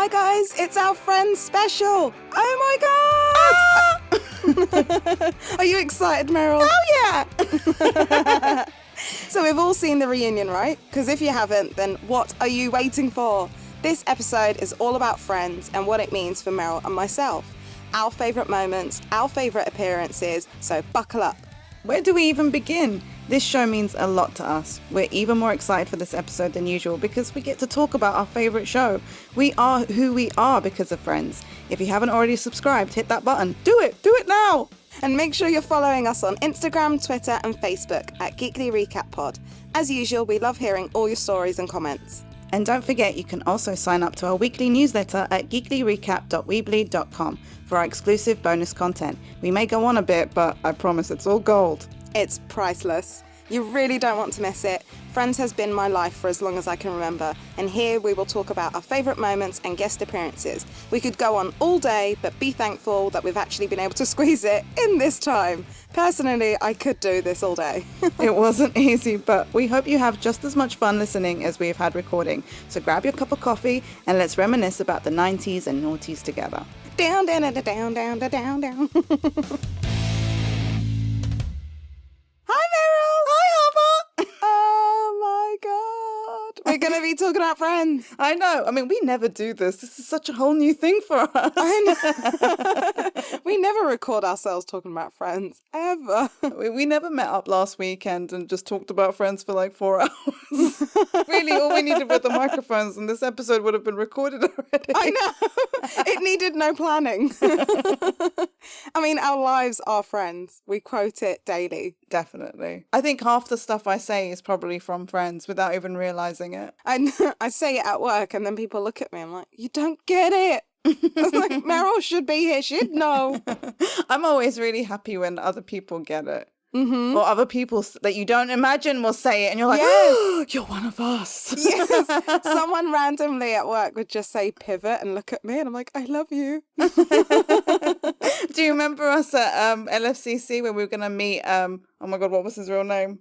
Hi guys, it's our Friends special. Oh my god! Are you excited, Meryl? Oh yeah! So we've all seen the reunion, right? Because if you haven't, then what are you waiting for? This episode is all about Friends and what it means for Meryl and myself. Our favourite moments, our favourite appearances, so buckle up. Where do we even begin? This show means a lot to us. We're even more excited for this episode than usual because we get to talk about our favourite show. We are who we are because of Friends. If you haven't already subscribed, hit that button. Do it now! And make sure you're following us on Instagram, Twitter and Facebook at Geekly Recap Pod. As usual, we love hearing all your stories and comments. And don't forget, you can also sign up to our weekly newsletter at geeklyrecap.weebly.com for our exclusive bonus content. We may go on a bit, but I promise it's all gold. It's priceless. You really don't want to miss it. Friends has been my life for as long as I can remember, and here we will talk about our favourite moments and guest appearances. We could go on all day, but be thankful that we've actually been able to squeeze it in this time. Personally, I could do this all day. It wasn't easy, but we hope you have just as much fun listening as we've had recording. So grab your cup of coffee and let's reminisce about the 90s and noughties together. Down, down, down, down, down, down, down. Hi, Meryl. Hi, Harper. Oh my god. We're going to be talking about Friends. I know. I mean, we never do this. This is such a whole new thing for us. I know. We never record ourselves talking about Friends, ever. We never met up last weekend and just talked about Friends for like 4 hours. Really, all we needed were the microphones and this episode would have been recorded already. I know. It needed no planning. I mean, our lives are Friends. We quote it daily. Definitely. I think half the stuff I say is probably from Friends without even realising it. I say it at work and then people look at me. I'm like, you don't get it. I was like, Meryl should be here. She'd know. I'm always really happy when other people get it. Mm-hmm. Or other people that you don't imagine will say it and you're like, yes. Oh, you're one of us. Yes. Someone randomly at work would just say pivot and look at me and I'm like, I love you. Do you remember us at LFCC when we were going to meet, oh my God, what was his real name?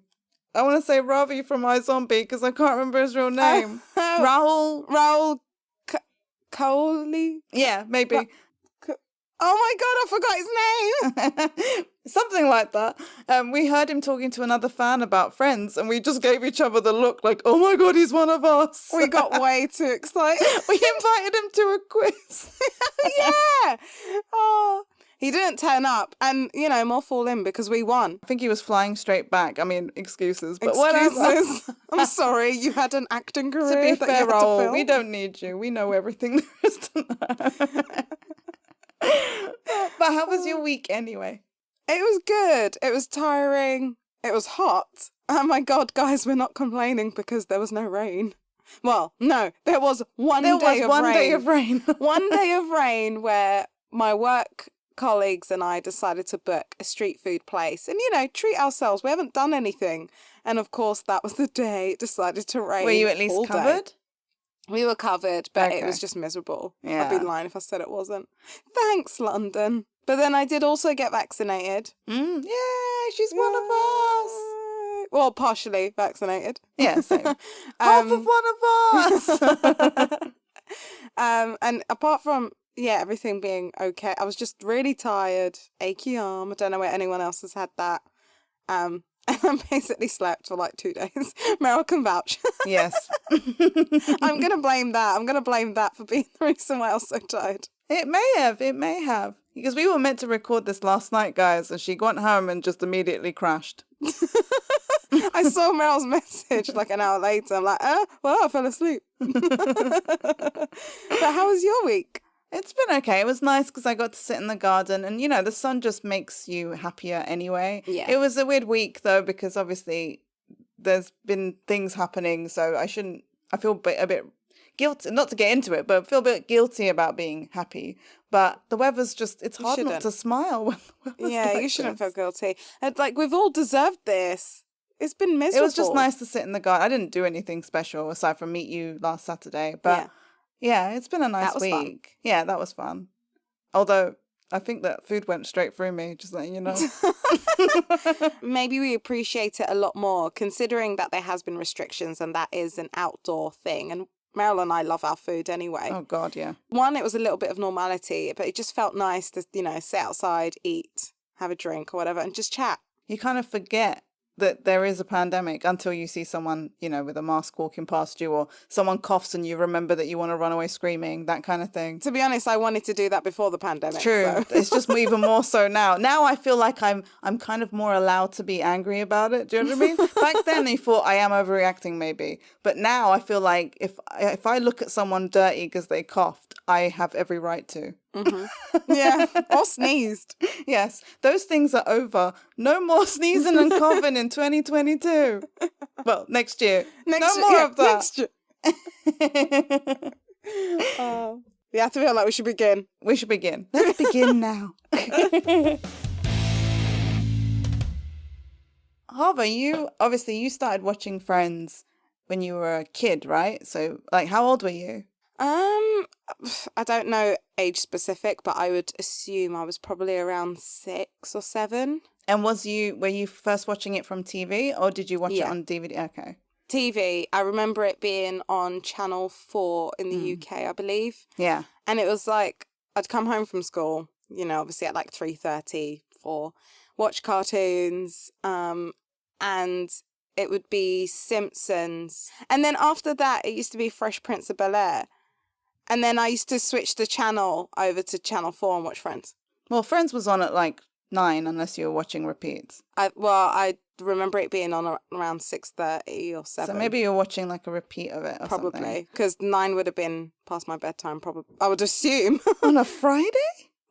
I want to say Ravi from iZombie because I can't remember his real name. Raul Coley? Yeah, maybe. Oh my God, I forgot his name. Something like that. We heard him talking to another fan about Friends and we just gave each other the look like, oh my God, he's one of us. We got way too excited. We invited him to a quiz. Yeah. Oh, he didn't turn up and, you know, more fall in because we won. I think he was flying straight back. I mean, excuses, but excuses. Whatever. I'm sorry, you had an acting career. To be fair, Raul, we don't need you. We know everything there is to know. But how was your week anyway? It was good. It was tiring. It was hot. Oh my God, guys, we're not complaining because there was no rain. Well, no, there was one day of rain. One day of rain where my work colleagues and I decided to book a street food place and, you know, treat ourselves. We haven't done anything. And of course, that was the day it decided to rain. Were you at least covered? We were covered, but Okay. It was just miserable. Yeah. I'd be lying if I said it wasn't. Thanks, London. But then I did also get vaccinated. Yay, she's one of us. Well, partially vaccinated. Yeah, same. Half of one of us. And apart from, everything being okay, I was just really tired, achy arm. I don't know where anyone else has had that. And I basically slept for like 2 days. Meryl can vouch. Yes. I'm going to blame that. I'm going to blame that for being the reason why I was so tired. It may have. Because we were meant to record this last night, guys, and she went home and just immediately crashed. I saw Meryl's message like an hour later. I'm like, well, I fell asleep. But how was your week? It's been okay. It was nice because I got to sit in the garden and, you know, the sun just makes you happier anyway. Yeah. It was a weird week, though, because obviously there's been things happening. So I feel a bit guilty, not to get into it, but I feel a bit guilty about being happy. But the weather's just, it's hard not to smile when the weather's like you shouldn't this. feel guilty. And, like, we've all deserved this. It's been miserable. It was just nice to sit in the garden. I didn't do anything special aside from meet you last Saturday. But yeah, it's been a nice week. Fun. Yeah, that was fun. Although I think that food went straight through me, just letting you know. Maybe we appreciate it a lot more, considering that there has been restrictions and that is an outdoor thing. And Meryl and I love our food anyway. Oh, God, yeah. One, it was a little bit of normality, but it just felt nice to, sit outside, eat, have a drink or whatever, and just chat. You kind of forget that there is a pandemic until you see someone, with a mask walking past you, or someone coughs and you remember that you want to run away screaming, that kind of thing. To be honest, I wanted to do that before the pandemic. True. So. It's just even more so now. Now I feel like I'm kind of more allowed to be angry about it. Do you know what I mean? Back then I thought I am overreacting maybe. But now I feel like if I look at someone dirty because they coughed, I have every right to. Mm-hmm. Yeah, or sneezed. Yes, those things are over. No more sneezing and coughing in 2022. Well, next year. No more of that. Next year. Yeah, I feel like we should begin. We should begin. Let's begin now. Harvey, you started watching Friends when you were a kid, right? So, how old were you? I don't know age specific, but I would assume I was probably around 6 or 7. And were you first watching it from TV, or did you watch it on DVD? Okay. TV. I remember it being on Channel 4 in the UK, I believe. Yeah. And it was like, I'd come home from school, obviously at 3:30, 4, watch cartoons, and it would be Simpsons. And then after that, it used to be Fresh Prince of Bel-Air. And then I used to switch the channel over to Channel 4 and watch Friends. Well, Friends was on at 9, unless you were watching repeats. I remember it being on around 6:30 or 7. So maybe you're watching a repeat of it or something. Probably, because 9 would have been past my bedtime, probably. I would assume. On a Friday?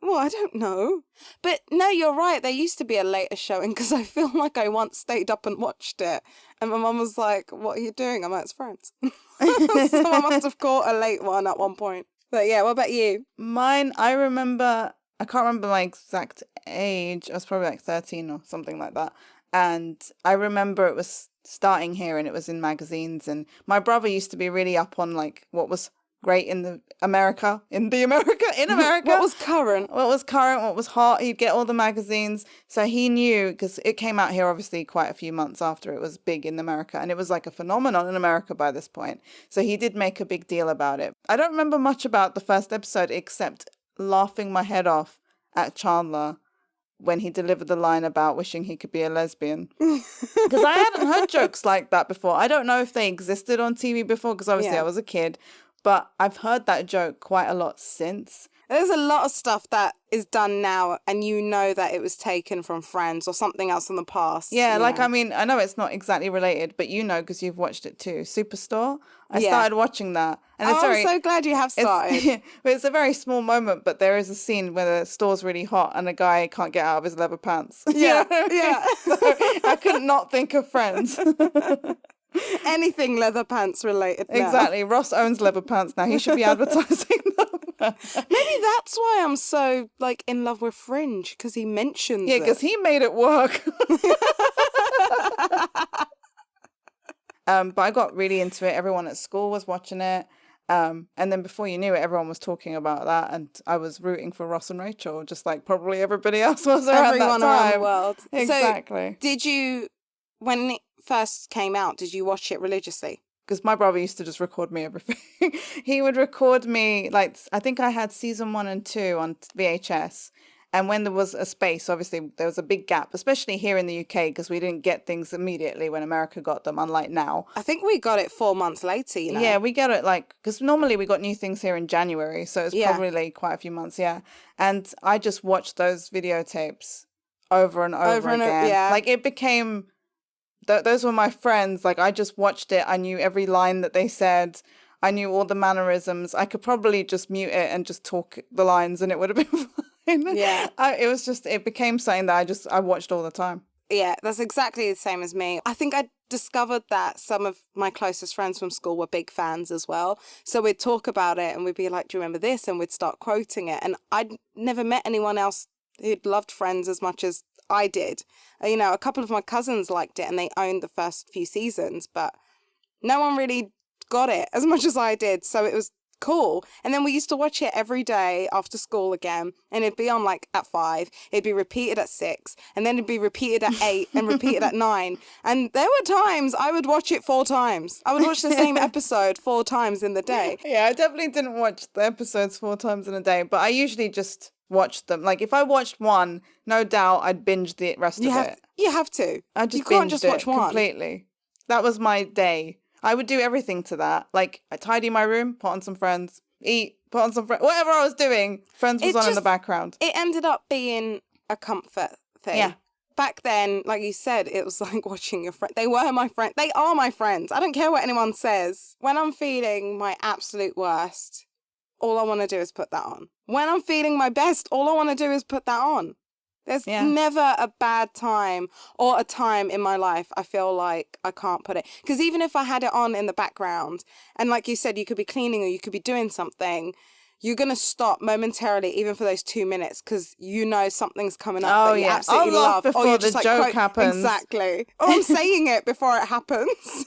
Well, I don't know. But no, you're right. There used to be a later showing because I feel like I once stayed up and watched it. And my mum was like, what are you doing? I'm like, it's Friends. So I must have caught a late one at one point. But yeah, what about you? Mine, I can't remember my exact age. I was probably 13 or something like that. And I remember it was starting here and it was in magazines. And my brother used to be really up on what was great in America. What was current? What was hot. He'd get all the magazines. So he knew, because it came out here obviously quite a few months after it was big in America. And it was like a phenomenon in America by this point. So he did make a big deal about it. I don't remember much about the first episode except laughing my head off at Chandler when he delivered the line about wishing he could be a lesbian. Because I hadn't heard jokes like that before. I don't know if they existed on TV before, because obviously I was a kid. But I've heard that joke quite a lot since. There's a lot of stuff that is done now, and that it was taken from Friends or something else in the past. Yeah, I mean, I know it's not exactly related, but because you've watched it too. Superstore? I started watching that. And I'm so glad you have started. It's a very small moment, but there is a scene where the store's really hot and a guy can't get out of his leather pants. Yeah, yeah. So I couldn't not think of Friends. Anything leather pants related now. Exactly. Ross owns leather pants now. He should be advertising them. Maybe that's why I'm so in love with Fringe, because he mentions it. Yeah, because he made it work. But I got really into it. Everyone at school was watching it. And then before you knew it, everyone was talking about that. And I was rooting for Ross and Rachel, just like probably everybody else was around that time. Around the world. Exactly. So did you, when it first came out, did you watch it religiously? Because my brother used to just record me everything. He would record me, I think I had season 1 and 2 on VHS. And when there was a space, obviously there was a big gap, especially here in the UK, because we didn't get things immediately when America got them, unlike now. I think we got it 4 months later, Yeah, we get it because normally we got new things here in January. So it's probably quite a few months, yeah. And I just watched those videotapes over and over again. It became... Those were my friends. I just watched it. I knew every line that they said. I knew all the mannerisms. I could probably just mute it and just talk the lines and it would have been fine. Yeah. It became something that I watched all the time. Yeah, that's exactly the same as me. I think I discovered that some of my closest friends from school were big fans as well. So we'd talk about it and we'd be like, do you remember this? And we'd start quoting it. And I'd never met anyone else who'd loved Friends as much as I did. A couple of my cousins liked it and they owned the first few seasons, but no one really got it as much as I did. So it was cool. And then we used to watch it every day after school again, and it'd be on like at 5, it'd be repeated at 6, and then it'd be repeated at 8 and repeated at 9. And there were times I would watch it 4 times. I would watch the same episode 4 times in the day. Yeah, I definitely didn't watch the episodes 4 times in a day, but I usually just watched them. Like if I watched one, no doubt I'd binge the rest of it. You have to. I just you can't just watch one completely. That was my day. I would do everything to that. Like, I tidy my room, put on some Friends, eat, put on some Friends. Whatever I was doing, Friends was on in the background. It ended up being a comfort thing. Yeah. Back then, like you said, it was like watching your friend. They were my friend. They are my friends. I don't care what anyone says. When I'm feeling my absolute worst, all I want to do is put that on. When I'm feeling my best, all I want to do is put that on. There's never a bad time or a time in my life I feel like I can't put it. Because even if I had it on in the background, and like you said, you could be cleaning or you could be doing something, you're going to stop momentarily, even for those 2 minutes, because you know something's coming up that you absolutely I'll laugh love. before or the joke happens. Exactly. Or I'm saying it before it happens.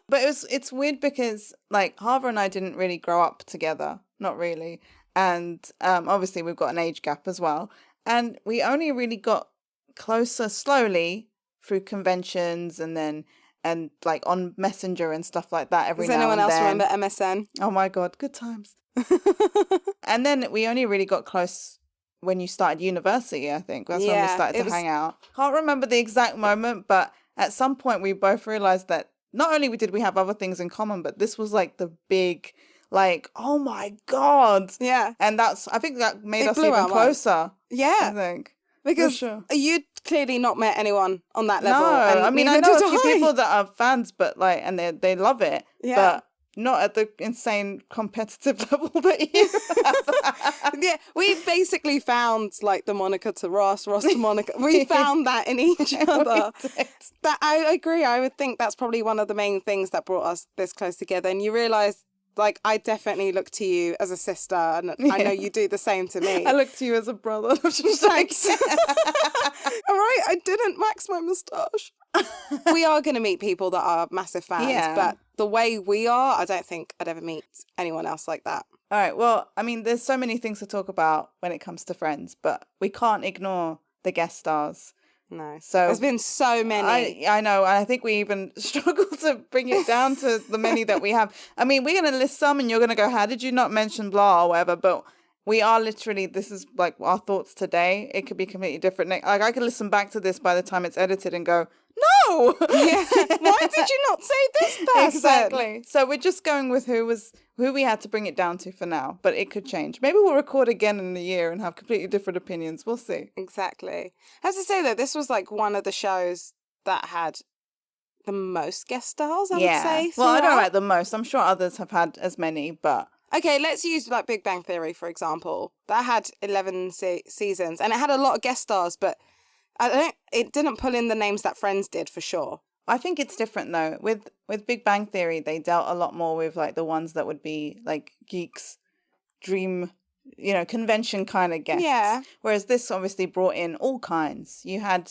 But it's weird because, like, Harva and I didn't really grow up together. Not really. And obviously we've got an age gap as well. And we only really got closer slowly through conventions and like on Messenger and stuff like that every now and then. Does anyone else remember MSN? Oh my God, good times. And then we only really got close when you started university, I think. That's when we started to hang out. Can't remember the exact moment, but at some point we both realized that not only did we have other things in common, but this was like the big... Like, oh my God. Yeah. And I think that made us even closer. Yeah. I think. Because you'd clearly not met anyone on that level. No, and I mean, I know a few people that are fans, but like, and they love it. Yeah. But not at the insane competitive level that you have. Yeah, we basically found like the Monica to Ross to Monica. We found that in each other. That I agree. I would think that's probably one of the main things that brought us this close together. And you realise, like, I definitely look to you as a sister, and I know you do the same to me. I look to you as a brother. Thanks. All right, I didn't wax my moustache. We are going to meet people that are massive fans, but the way we are, I don't think I'd ever meet anyone else like that. All right, well, I mean, there's so many things to talk about when it comes to Friends, but we can't ignore the guest stars. No. So there's been so many. I know. And I think we even struggle to bring it down to the many that we have. I mean, we're going to list some and you're going to go, how did you not mention blah or whatever? But we are literally, this is like our thoughts today. It could be completely different. Like I could listen back to this by the time it's edited and go, no. Yeah. Why did you not say this person? Exactly. So we're just going with who we had to bring it down to for now, but it could change. Maybe we'll record again in a year and have completely different opinions. We'll see. Exactly. I have to say that this was like one of the shows that had the most guest stars, I would say. Well, I don't know about the most. I'm sure others have had as many, but... Okay, let's use like Big Bang Theory, for example. That had 11 seasons, and it had a lot of guest stars, but it didn't pull in the names that Friends did, for sure. I think it's different though. With Big Bang Theory, they dealt a lot more with like the ones that would be like geeks, dream, convention kind of guests. Yeah. Whereas this obviously brought in all kinds. You had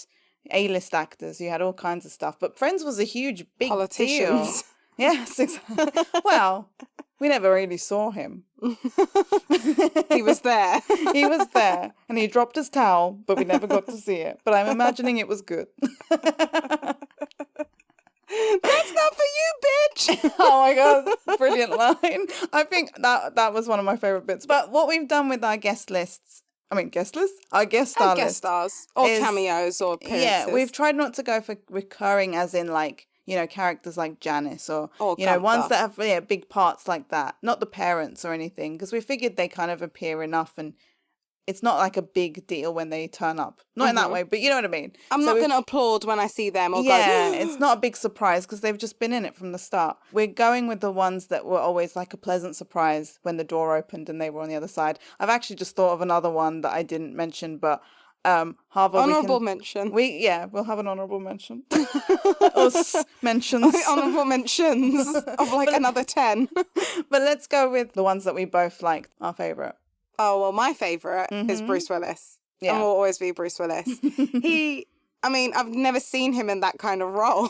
A-list actors, you had all kinds of stuff. But Friends was a huge, big politicians. Deal. Yes, exactly. Well, we never really saw him. He was there. He was there. And he dropped his towel, but we never got to see it. But I'm imagining it was good. That's not for you, bitch. Oh my God, brilliant line. I think that was one of my favorite bits. But what we've done with our our guest star guest stars or cameos or appearances. Yeah, we've tried not to go for recurring, as in like characters like Janice or ones that have big parts like that. Not the parents or anything, because we figured they kind of appear enough and it's not like a big deal when they turn up. Not in that way, but you know what I mean. I'm not going to applaud when I see them or go... Yeah, it's not a big surprise because they've just been in it from the start. We're going with the ones that were always like a pleasant surprise when the door opened and they were on the other side. I've actually just thought of another one that I didn't mention, but... Harvard, honourable mention. We'll have an honourable mention. Mentions. Honourable mentions of like another 10. But let's go with the ones that we both liked, our favourite. Oh, well, my favourite is Bruce Willis. Yeah. And will always be Bruce Willis. I mean, I've never seen him in that kind of role.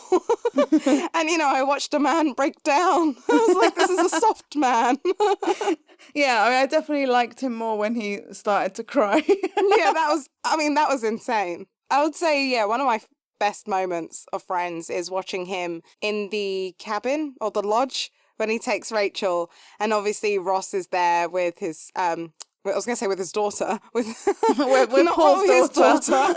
And, you know, I watched a man break down. I was like, this is a soft man. Yeah, I definitely liked him more when he started to cry. Yeah, that was insane. I would say, yeah, one of my best moments of Friends is watching him in the cabin or the lodge when he takes Rachel, and obviously Ross is there with his I was going to say with his daughter, with Paul's daughter.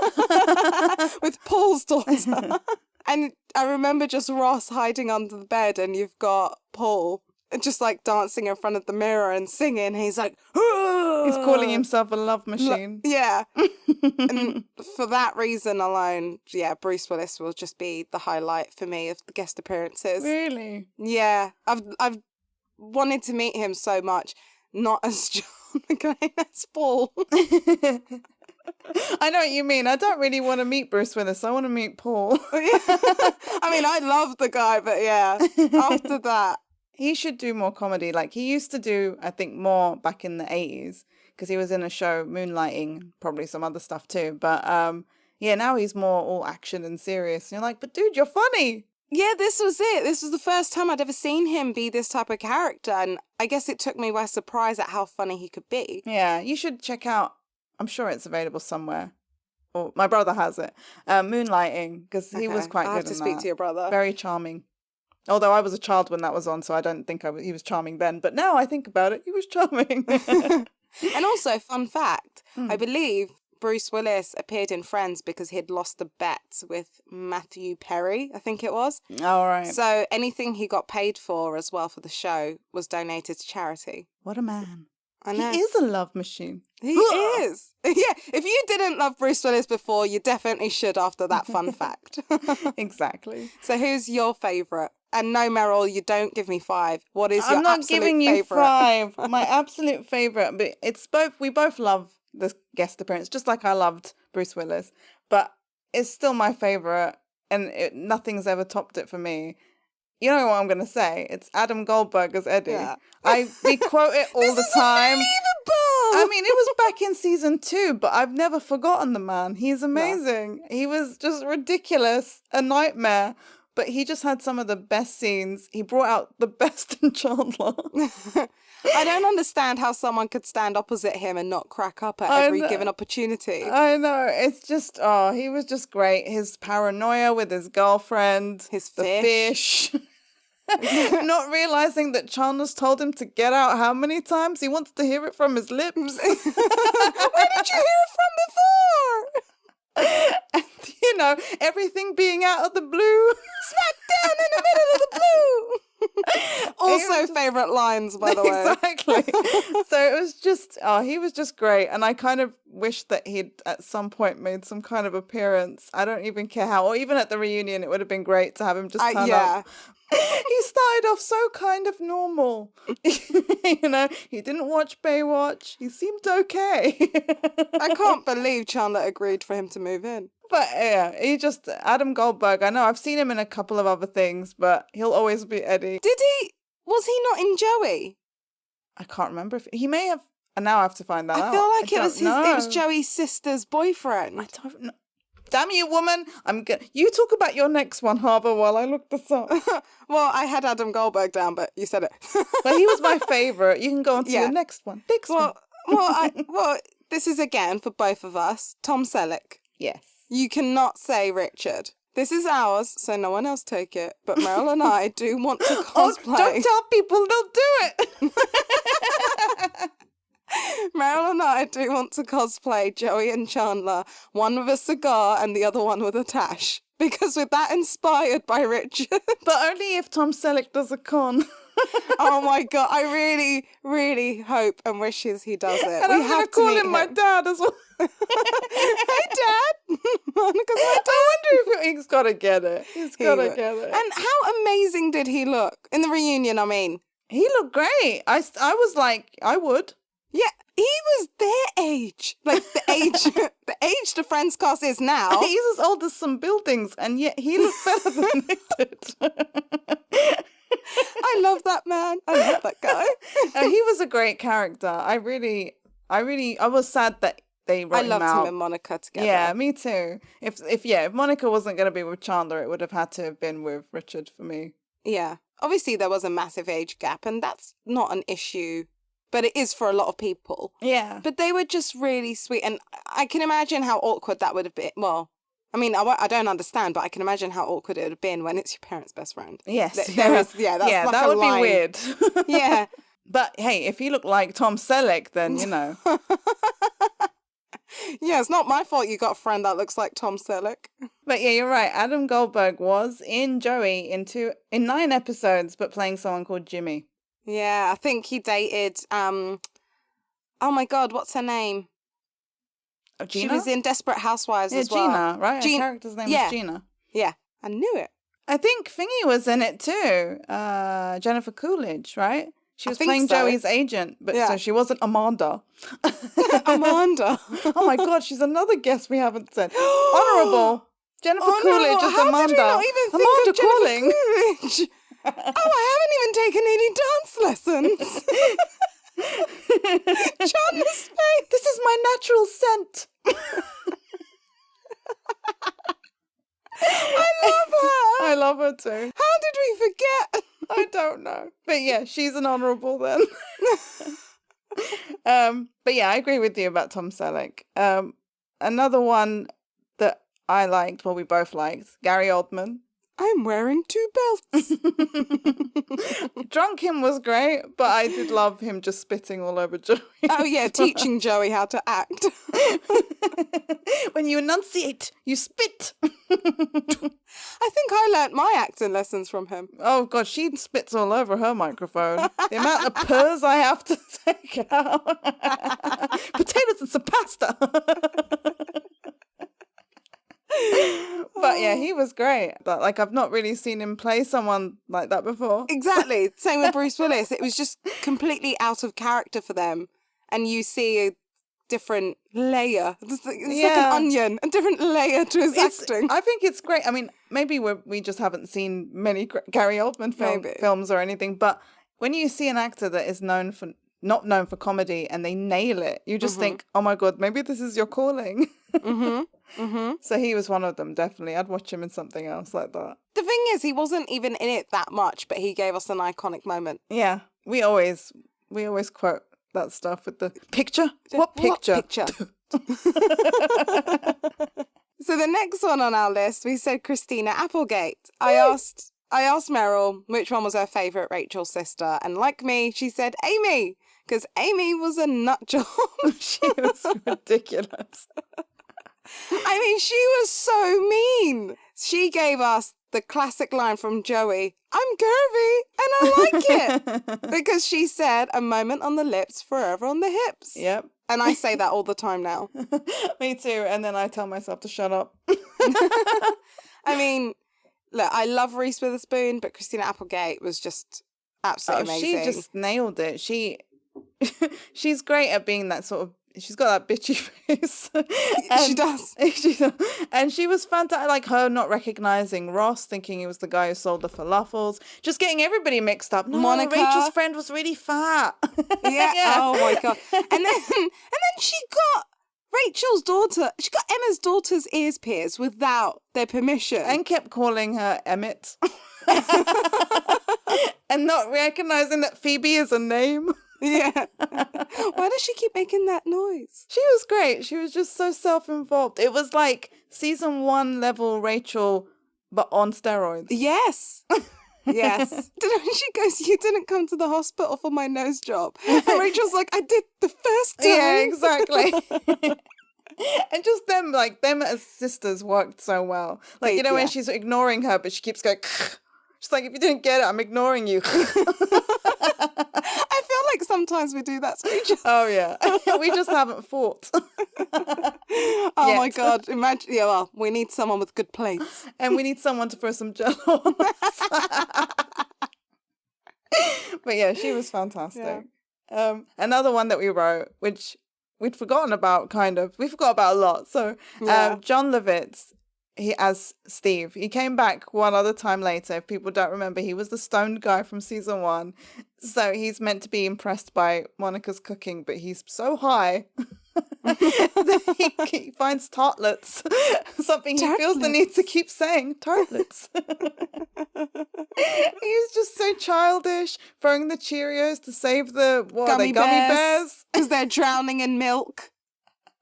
With Paul's daughter. And I remember just Ross hiding under the bed, and you've got Paul just like dancing in front of the mirror and singing. He's like, "Aah!" He's calling himself a love machine. Yeah. And for that reason alone, yeah, Bruce Willis will just be the highlight for me of the guest appearances. Really? Yeah. I've wanted to meet him so much, not as John McClane, as Paul. I know what you mean. I don't really want to meet Bruce Willis. I want to meet Paul. I mean, I love the guy, but yeah, after that. He should do more comedy. Like he used to do, I think, more back in the 80s because he was in a show, Moonlighting, probably some other stuff too. But yeah, now he's more all action and serious. And you're like, but dude, you're funny. Yeah, this was it. This was the first time I'd ever seen him be this type of character. And I guess it took me by surprise at how funny he could be. Yeah, you should check out, I'm sure it's available somewhere. Or my brother has it. Moonlighting, because he was quite good in that. I have to speak to your brother. Very charming. Although I was a child when that was on, so I don't think he was charming then. But now I think about it, he was charming. And also, fun fact, I believe Bruce Willis appeared in Friends because he'd lost a bet with Matthew Perry, I think it was. All right. So anything he got paid for as well for the show was donated to charity. What a man. I know. He is a love machine. He is. Yeah, if you didn't love Bruce Willis before, you definitely should after that fun fact. Exactly. So who's your favourite? And no, Meryl, you don't give me 5. What is your absolute favourite? I'm not giving you 5. My absolute favourite, but it's both. We both love the guest appearance, just like I loved Bruce Willis. But it's still my favourite, and nothing's ever topped it for me. You know what I'm going to say? It's Adam Goldberg as Eddie. Yeah. We quote it all the time. Unbelievable! I mean, it was back in season 2, but I've never forgotten the man. He's amazing. No. He was just ridiculous, a nightmare. But he just had some of the best scenes. He brought out the best in Chandler. I don't understand how someone could stand opposite him and not crack up at every given opportunity. I know. It's just, he was just great. His paranoia with his girlfriend. His fish. Not realizing that Chandler's told him to get out how many times? He wants to hear it from his lips. Where did you hear it from before? And, you know, everything being out of the blue. Smack down in the middle of the blue. Also favourite lines, by the way. Exactly. So it was just, he was just great. And I kind of wish that he'd at some point made some kind of appearance. I don't even care how. Or even at the reunion, it would have been great to have him just turn up. He started off so kind of normal. You know, he didn't watch Baywatch. He seemed okay. I can't believe Chandler agreed for him to move in. But yeah, Adam Goldberg, I know I've seen him in a couple of other things, but he'll always be Eddie. Was he not in Joey? I can't remember if he may have, and now I have to find that out. I feel like it was Joey's sister's boyfriend. I don't know. Damn you, woman. You talk about your next one, Harbour, while I look this up. Well, I had Adam Goldberg down, but you said it. But he was my favourite. You can go on to your next one. Well, this is again for both of us. Tom Selleck. Yes. You cannot say Richard. This is ours, so no one else take it. But Meryl and I do want to cosplay. Don't tell people, they'll do it. Meryl and I do want to cosplay Joey and Chandler, one with a cigar and the other one with a tash. Because we're that inspired by Richard. But only if Tom Selleck does a con. Oh my God, I really, really hope and wishes he does it. And I'm going to call him my dad as well. Hey, Dad. Monica's my dad. I wonder if he's got to get it. He's got to get it. And how amazing did he look? In the reunion, I mean. He looked great. I was like, I would. Yeah, he was their age. Like the age the Friends cast is now. He's as old as some buildings, and yet he looked better than they did. I love that man. I love that guy. He was a great character. I was sad that they wrote I loved out. him and Monica together. Yeah, me too. If Monica wasn't going to be with Chandler, it would have had to have been with Richard for me. Yeah. Obviously, there was a massive age gap, and that's not an issue, but it is for a lot of people. Yeah. But they were just really sweet, and I can imagine how awkward that would have been. Well, I mean, I don't understand, but I can imagine how awkward it would have been when it's your parents' best friend. Yes. That's like that would be weird. Yeah. But hey, if you look like Tom Selleck, then, you know. Yeah, it's not my fault you got a friend that looks like Tom Selleck. But yeah, you're right. Adam Goldberg was in Joey in 9 episodes, but playing someone called Jimmy. Yeah, I think he dated, oh my God, what's her name? Oh, Gina? She was in Desperate Housewives as well. Gina, right? Her character's name was Gina. Yeah, I knew it. I think Thingy was in it too. Jennifer Coolidge, right? She was playing Joey's agent, but so she wasn't Amanda. Amanda. Oh my God, she's another guest we haven't said. Honorable. Jennifer Coolidge is Amanda. How did we not even think Amanda of Jennifer Coolidge? Coolidge? Oh, I haven't even taken any dance lessons. Chandler's face. This is my natural scent. I love her. I love her too. How did we forget? I don't know. But yeah, she's an honourable then. But yeah, I agree with you about Tom Selleck. Another one that I liked, well, we both liked, Gary Oldman. I'm wearing 2 belts. Drunk him was great, but I did love him just spitting all over Joey. Oh yeah, teaching Joey how to act. When you enunciate, you spit. I think I learnt my acting lessons from him. Oh God, she spits all over her microphone. The amount of purrs I have to take out. Potatoes and some pasta. But yeah, he was great. But like, I've not really seen him play someone like that before. Exactly. Same with Bruce Willis. It was just completely out of character for them. And you see a different layer. It's like an onion, a different layer to his acting. I think it's great. I mean, maybe we just haven't seen many Gary Oldman films or anything. But when you see an actor that is not known for comedy and they nail it, you just think, oh my God, maybe this is your calling. So he was one of them, definitely. I'd watch him in something else like that. The thing is, he wasn't even in it that much, but he gave us an iconic moment. Yeah, we always quote that stuff with the picture. What picture? What picture? So the next one on our list, we said Christina Applegate. I asked Meryl which one was her favourite Rachel's sister, and like me, she said Amy, because Amy was a nut job. She was ridiculous. I mean, she was so mean. She gave us the classic line from Joey, I'm curvy and I like it. Because she said, a moment on the lips, forever on the hips. Yep. And I say that all the time now. Me too. And then I tell myself to shut up. I mean, look, I love Reese Witherspoon, but Christina Applegate was just absolutely amazing. She just nailed it. She's great at being that sort of, she's got that bitchy face. She does. And she was fantastic. Like her not recognizing Ross, thinking he was the guy who sold the falafels. Just getting everybody mixed up. No, Monica. Rachel's friend was really fat. Yeah. Oh my God. And then she got Rachel's daughter. She got Emma's daughter's ears pierced without their permission. And kept calling her Emmett. And not recognizing that Phoebe is a name. Yeah. Why does she keep making that noise? She was great. She was just so self-involved. It was like season 1 level Rachel, but on steroids. Yes. Yes. She goes, you didn't come to the hospital for my nose job. And Rachel's like, I did the first time. Yeah, exactly. And just them as sisters worked so well. Like, when she's ignoring her, but she keeps going, she's like, if you didn't get it, I'm ignoring you. I feel like sometimes we do that to each other. Oh, yeah. We just haven't fought. Oh, my God. Imagine, we need someone with good plates. And we need someone to throw some jello on us. But yeah, she was fantastic. Yeah. Another one that we wrote, which we'd forgotten about, we forgot about a lot. So John Lovitz, as Steve, he came back one other time later. If people don't remember, he was the stoned guy from season 1. So he's meant to be impressed by Monica's cooking, but he's so high he finds tartlets, something he feels the need to keep saying, tartlets. He's just so childish, throwing the Cheerios to save the gummy bears. Because they're drowning in milk.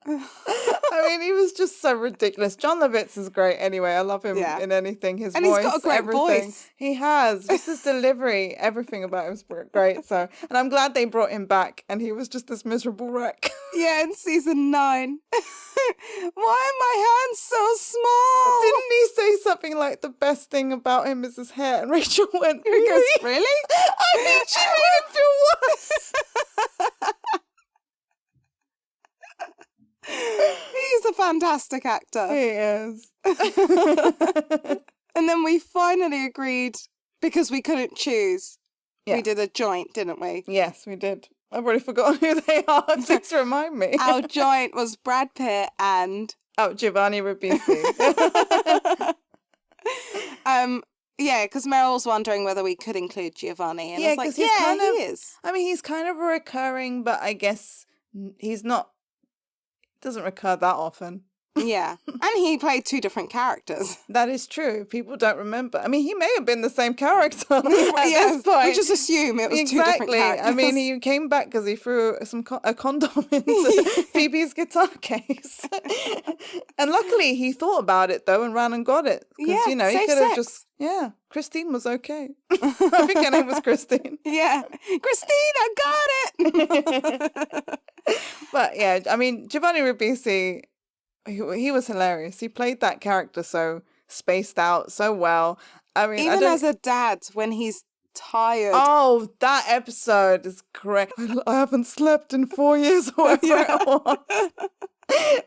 I mean, he was just so ridiculous. John Lovitz is great anyway. I love him in anything. His voice, he's got a great voice. He has. Just his delivery, everything about him is great. So, and I'm glad they brought him back and he was just this miserable wreck. Yeah, in season 9. Why are my hands so small? Didn't he say something like the best thing about him is his hair? And Rachel went, He goes, really? I mean, she made him feel worse. He's a fantastic actor. He is. And then we finally agreed, because we couldn't choose. Yeah. We did a joint, didn't we? Yes, we did. I've already forgotten who they are. Please remind me. Our joint was Brad Pitt and... Oh, Giovanni Ribisi. Yeah, because Meryl's wondering whether we could include Giovanni. And I was like, he is. I mean, he's kind of recurring, but I guess he's not... doesn't recur that often. Yeah. And he played 2 different characters. That is true. People don't remember. I mean, he may have been the same character at this point. We just assume it was 2 different characters. I mean, he came back because he threw a condom into Phoebe's guitar case. And luckily he thought about it, though, and ran and got it. Because, he could have just... Yeah, Christine was okay. I think her name was Christine. Yeah. Christine, I got it! But, yeah, I mean, Giovanni Ribisi... He was hilarious. He played that character so spaced out, so well. I mean, even as a dad, when he's tired. Oh, that episode is correct. I haven't slept in 4 years or whatever it was.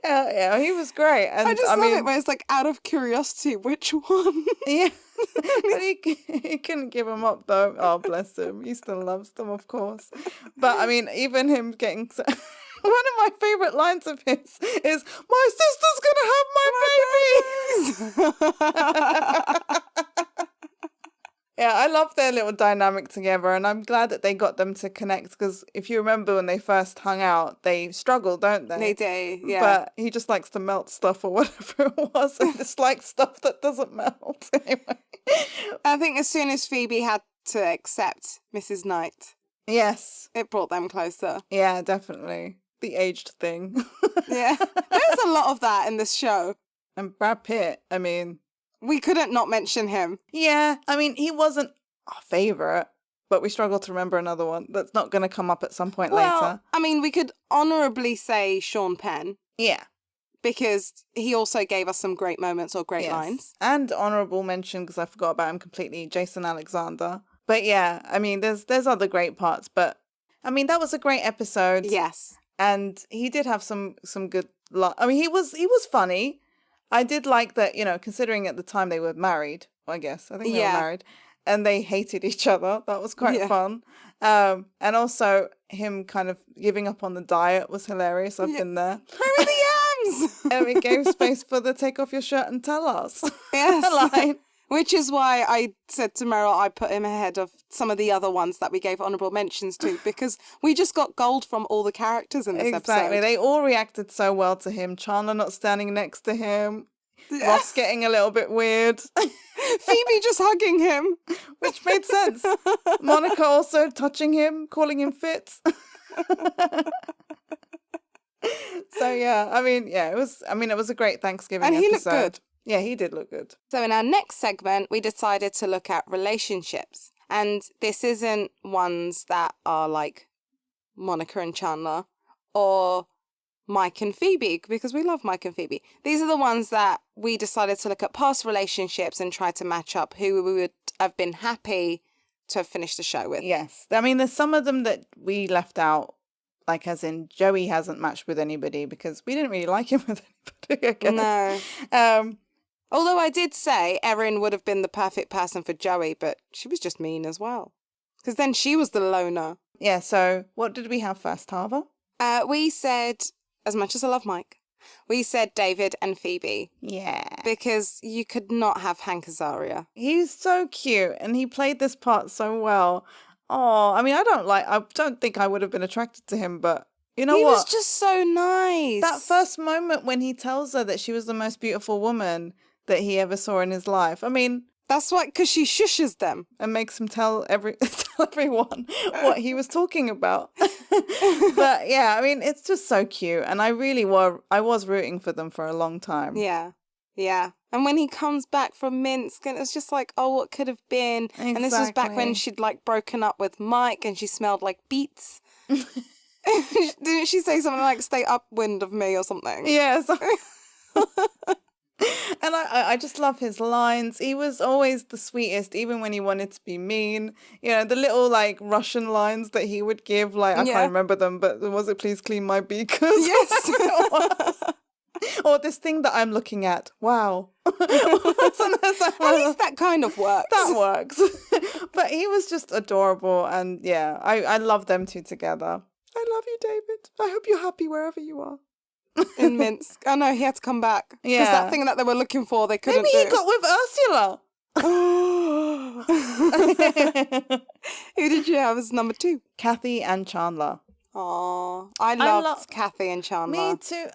Yeah, he was great. And I just love it where it's like, out of curiosity, which one? Yeah. But he couldn't give them up, though. Oh, bless him. He still loves them, of course. But, I mean, even him getting... One of my favourite lines of his is, my sister's going to have my babies! Yeah, I love their little dynamic together, and I'm glad that they got them to connect, because if you remember when they first hung out, they struggle, don't they? They do, yeah. But he just likes to melt stuff or whatever it was, and dislikes stuff that doesn't melt. Anyway. I think as soon as Phoebe had to accept Mrs. Knight, yes, it brought them closer. Yeah, definitely. The aged thing. Yeah. There's a lot of that in this show. And Brad Pitt, I mean... We couldn't not mention him. Yeah, I mean, he wasn't our favourite, but we struggle to remember another one that's not going to come up at some point later. I mean, we could honourably say Sean Penn. Yeah. Because he also gave us some great moments or great lines. And honourable mention, because I forgot about him completely, Jason Alexander. But yeah, I mean, there's other great parts, but I mean, that was a great episode. Yes. And he did have some good... I mean, he was funny. I did like that, considering at the time they were married, I guess. I think they were married. And they hated each other. That was quite fun. And also him kind of giving up on the diet was hilarious. I've been there. Where are the yams? And it gave space for the take off your shirt and tell us. Yes. line. Which is why I said to Meryl I put him ahead of some of the other ones that we gave honourable mentions to, because we just got gold from all the characters in this episode. Exactly. They all reacted so well to him. Chandler not standing next to him. Ross getting a little bit weird. Phoebe just hugging him. Which made sense. Monica also touching him, calling him Fitz. So yeah, it was a great Thanksgiving episode. And he looked good. Yeah, he did look good. So in our next segment, we decided to look at relationships. And this isn't ones that are like Monica and Chandler or Mike and Phoebe, because we love Mike and Phoebe. These are the ones that we decided to look at past relationships and try to match up who we would have been happy to have finished the show with. Yes. I mean, there's some of them that we left out, like as in Joey hasn't matched with anybody because we didn't really like him with anybody, I guess. No. Although I did say Erin would have been the perfect person for Joey, but she was just mean as well. Because then she was the loner. Yeah, so what did we have first, Tava? We said, as much as I love Mike, we said David and Phoebe. Yeah. Because you could not have Hank Azaria. He's so cute, and he played this part so well. Oh, I mean, I don't think I would have been attracted to him, but You know he what? was just so nice. That first moment when he tells her that she was the most beautiful woman that he ever saw in his life. I mean, that's why, because she shushes them and makes him tell everyone what he was talking about. But yeah, I mean, it's just so cute, and I was rooting for them for a long time. Yeah. Yeah. And when he comes back from Minsk, and it's just like, oh, what could have been? Exactly. And this was back when she'd like broken up with Mike and she smelled like beets. Didn't she say something like, stay upwind of me or something? Yes. And I just love his lines. He was always the sweetest, even when he wanted to be mean. You know, the little like Russian lines that he would give, like, I can't remember them, but was it please clean my beakers? Yes. Or this thing that I'm looking at. Wow. At least that kind of works. That works. But he was just adorable. And yeah, I love them two together. I love you, David. I hope you're happy wherever you are. In Minsk. Oh no, he had to come back. Yeah. Because that thing that they were looking for, they couldn't Maybe he got with Ursula. Who did you have as number 2? Cathy and Chandler. Oh, I loved Cathy and Chandler. Me too.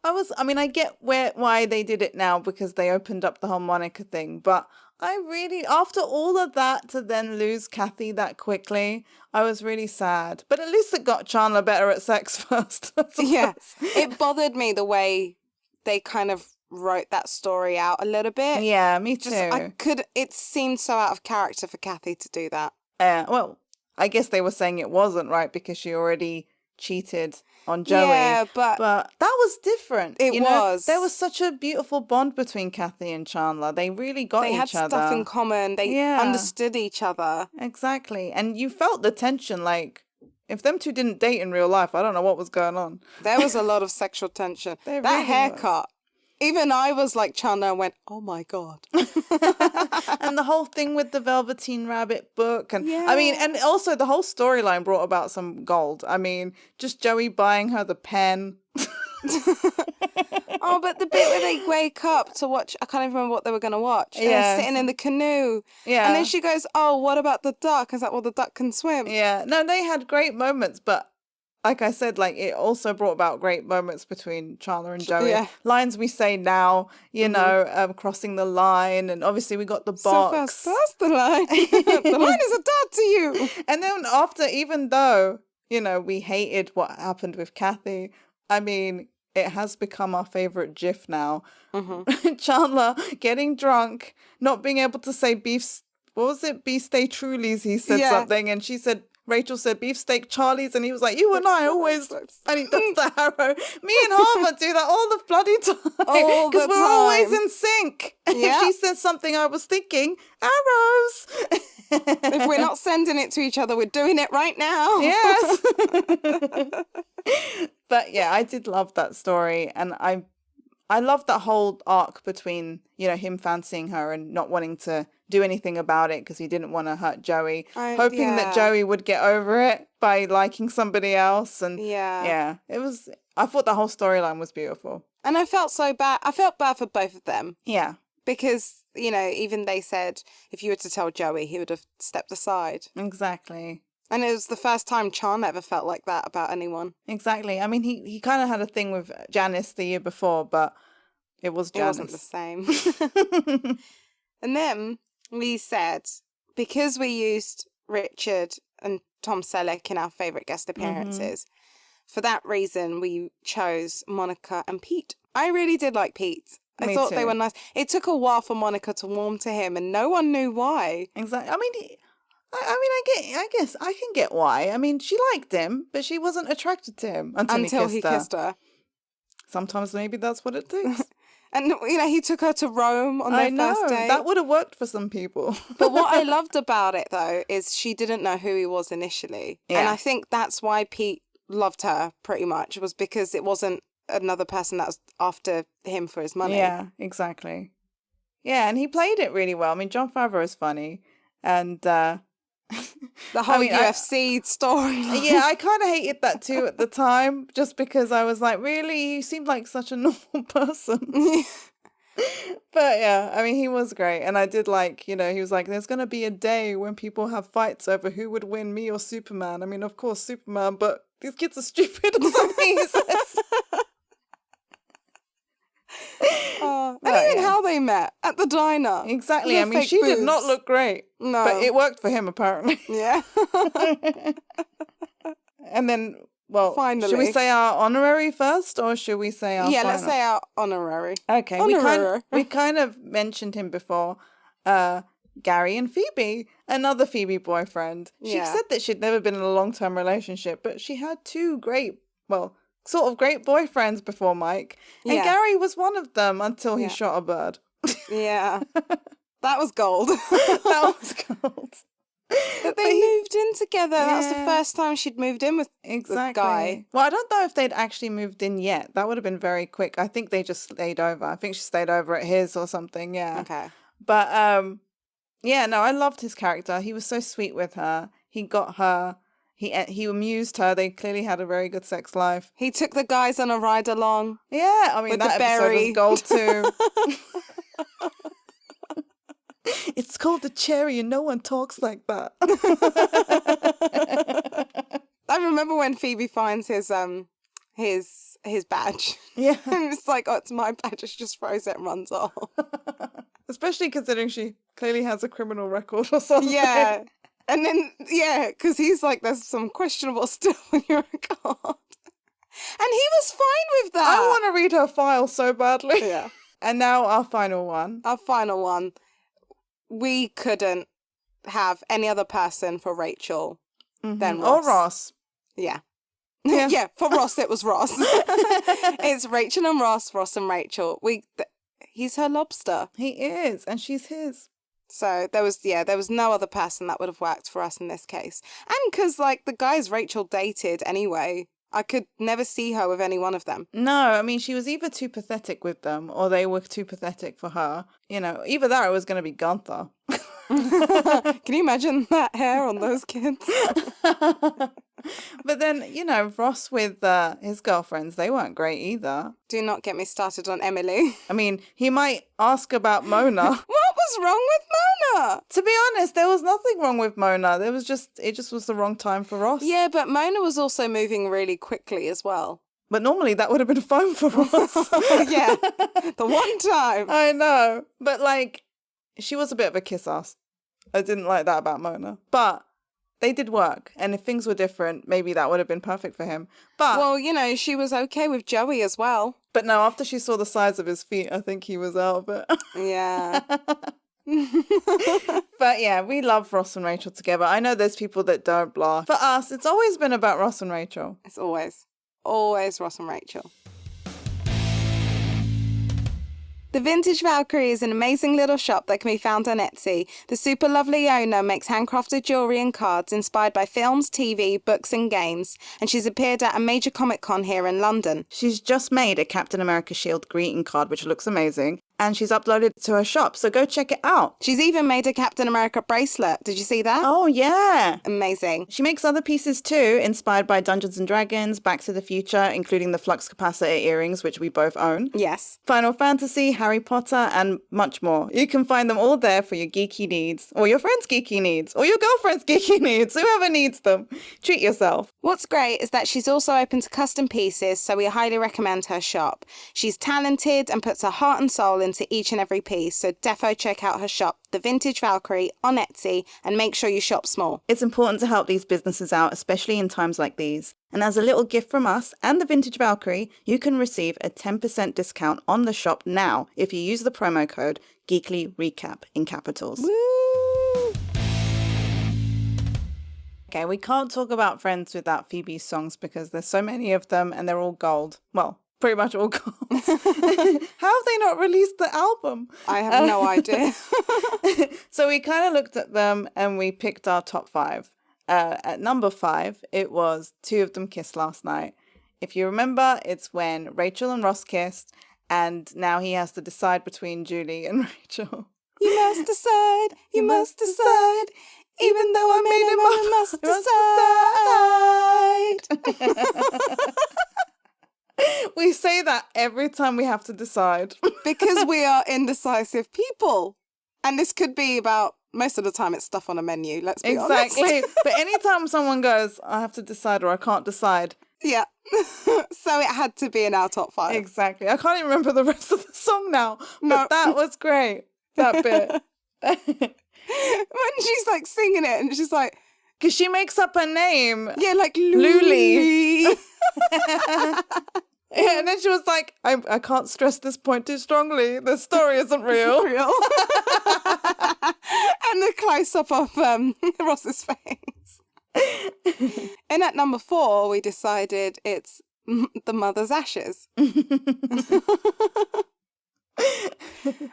I get why they did it now, because they opened up the whole Monica thing, but I really, after all of that, to then lose Cathy that quickly, I was really sad. But at least it got Chandler better at sex first. Yeah, it bothered me the way they kind of wrote that story out a little bit. Yeah, me too. It seemed so out of character for Cathy to do that. Well, I guess they were saying it wasn't, right, because she already cheated on Joey. Yeah, but that was different. It was. There was such a beautiful bond between Cathy and Chandler. They really got each other. They had stuff in common. They understood each other. Exactly. And you felt the tension, like, if them two didn't date in real life, I don't know what was going on. There was a lot of sexual tension. That really haircut. Even I was like Chandler and went, oh my God. And the whole thing with the Velveteen Rabbit book. And I mean, and also the whole storyline brought about some gold. I mean, just Joey buying her the pen. Oh, but the bit where they wake up to watch, I can't even remember what they were going to watch. And they're sitting in the canoe. Yeah. And then she goes, oh, what about the duck? Is that, well, the duck can swim? Yeah. No, they had great moments, but like I said, like, it also brought about great moments between Chandler and Joey. Yeah. Lines we say now, you know, crossing the line. And obviously we got the box. So fast past the line. The line is a dot to you. And then after, even though, you know, we hated what happened with Cathy, I mean, it has become our favorite GIF now. Chandler getting drunk, not being able to say beefsteak Trulies, he said something. And Rachel said beefsteak Charlie's, and he was like, you and I always, and he does the arrow. Me and Harvard do that all the bloody time. Because we're always in sync. If she said something, I was thinking, arrows. If we're not sending it to each other, we're doing it right now. Yes. But yeah, I did love that story. And I love that whole arc between, you know, him fancying her and not wanting to do anything about it because he didn't want to hurt Joey, hoping that Joey would get over it by liking somebody else. And I thought the whole storyline was beautiful. And I felt so bad. I felt bad for both of them. Yeah. Because, you know, even they said if you were to tell Joey, he would have stepped aside. Exactly. And it was the first time Chan ever felt like that about anyone. Exactly. I mean, he kind of had a thing with Janice the year before, but it was Janice. It wasn't the same. And then we said, because we used Richard and Tom Selleck in our favourite guest appearances, for that reason we chose Monica and Pete. I really did like Pete. I thought they were nice. It took a while for Monica to warm to him, and no one knew why. Exactly. I guess I can get why. I mean, she liked him, but she wasn't attracted to him until he kissed her. Sometimes maybe that's what it takes. And, you know, he took her to Rome on their first date. That would have worked for some people. But what I loved about it, though, is she didn't know who he was initially. Yeah. And I think that's why Pete loved her, pretty much, was because it wasn't another person that was after him for his money. Yeah, exactly. Yeah, and he played it really well. I mean, Jon Favreau is funny. And the whole UFC story. Yeah, I kind of hated that too at the time, just because I was like, really? You seemed like such a normal person. But yeah, I mean, he was great. And I did like, he was like, there's going to be a day when people have fights over who would win, me or Superman. I mean, of course, Superman, but these kids are stupid or something, he says. And even how they met at the diner. Exactly. I mean, she did not look great. No. But it worked for him, apparently. Yeah. And then, well, finally. Should we say our honorary first, or should we say our final? Let's say our honorary. Okay. We kind of mentioned him before. Gary and Phoebe, another Phoebe boyfriend. She said that she'd never been in a long-term relationship, but she had two great boyfriends before Mike. And Gary was one of them until he shot a bird. Yeah. That was gold. That was gold. But they moved in together. Yeah. That was the first time she'd moved in with the guy. Well, I don't know if they'd actually moved in yet. That would have been very quick. I think they just stayed over. I think she stayed over at his or something. Yeah. Okay. But I loved his character. He was so sweet with her. He got her. He amused her. They clearly had a very good sex life. He took the guys on a ride along. Yeah, I mean, that episode was gold too. It's called the cherry and no one talks like that. I remember when Phoebe finds his badge. Yeah. And it's like, oh, it's my badge. She just throws it and runs off. Especially considering she clearly has a criminal record or something. Yeah. And then, because he's like, there's some questionable stuff on your record. And he was fine with that. I want to read her file so badly. Yeah. And now our final one. Our final one. We couldn't have any other person for Rachel than Ross. Or Ross. Yeah. Yeah, for Ross, it was Ross. It's Rachel and Ross and Rachel. He's her lobster. He is, and she's his. So there was no other person that would have worked for us in this case. And because, the guys Rachel dated anyway, I could never see her with any one of them. No, I mean, she was either too pathetic with them or they were too pathetic for her. Either that or it was going to be Gunther. Can you imagine that hair on those kids? But then, Ross with his girlfriends, they weren't great either. Do not get me started on Emily. I mean, he might ask about Mona. What was wrong with Mona? To be honest, there was nothing wrong with Mona. It just was the wrong time for Ross. Yeah, but Mona was also moving really quickly as well. But normally that would have been fine for Ross. Yeah, the one time. I know. But she was a bit of a kiss ass. I didn't like that about Mona. But they did work. And if things were different, maybe that would have been perfect for him. But well, she was okay with Joey as well. But no, after she saw the size of his feet, I think he was out of it. Yeah. But yeah, we love Ross and Rachel together. I know there's people that don't, blah. For us, it's always been about Ross and Rachel. It's always Ross and Rachel. The Vintage Valkyrie is an amazing little shop that can be found on Etsy. The super lovely owner makes handcrafted jewellery and cards inspired by films, TV, books and games, and she's appeared at a major Comic-Con here in London. She's just made a Captain America shield greeting card, which looks amazing, and she's uploaded it to her shop, so go check it out. She's even made a Captain America bracelet. Did you see that? Oh, yeah. Amazing. She makes other pieces too, inspired by Dungeons & Dragons, Back to the Future, including the flux capacitor earrings, which we both own. Yes. Final Fantasy, Harry Potter, and much more. You can find them all there for your geeky needs, or your friend's geeky needs, or your girlfriend's geeky needs, whoever needs them. Treat yourself. What's great is that she's also open to custom pieces, so we highly recommend her shop. She's talented and puts her heart and soul into each and every piece, so defo check out her shop, The Vintage Valkyrie, on Etsy, and make sure you shop small. It's important to help these businesses out, especially in times like these. And as a little gift from us and The Vintage Valkyrie, you can receive a 10% discount on the shop now if you use the promo code GeeklyRecap in capitals. Woo! Okay, we can't talk about Friends without Phoebe's songs because there's so many of them and they're all gold. Well, pretty much all gold. How have they not released the album? I have no idea. So we kind of looked at them and we picked our top 5. At number 5, it was Two of Them Kissed Last Night. If you remember, it's when Rachel and Ross kissed, and now he has to decide between Julie and Rachel. You must decide, you must decide, even though I made him, I must decide. We say that every time we have to decide. Because we are indecisive people. And this could be about, most of the time it's stuff on a menu, let's be honest. Exactly. But anytime someone goes, I have to decide or I can't decide. Yeah. So it had to be in our top 5. Exactly. I can't even remember the rest of the song now. But No. that was great. That bit. When she's like singing it and she's like... Because she makes up her name. Yeah, like Luli. Luli. Yeah, and then she was like, I can't stress this point too strongly. The story isn't real. Real. And the close-up of Ross's face. And at number 4, we decided it's The Mother's Ashes.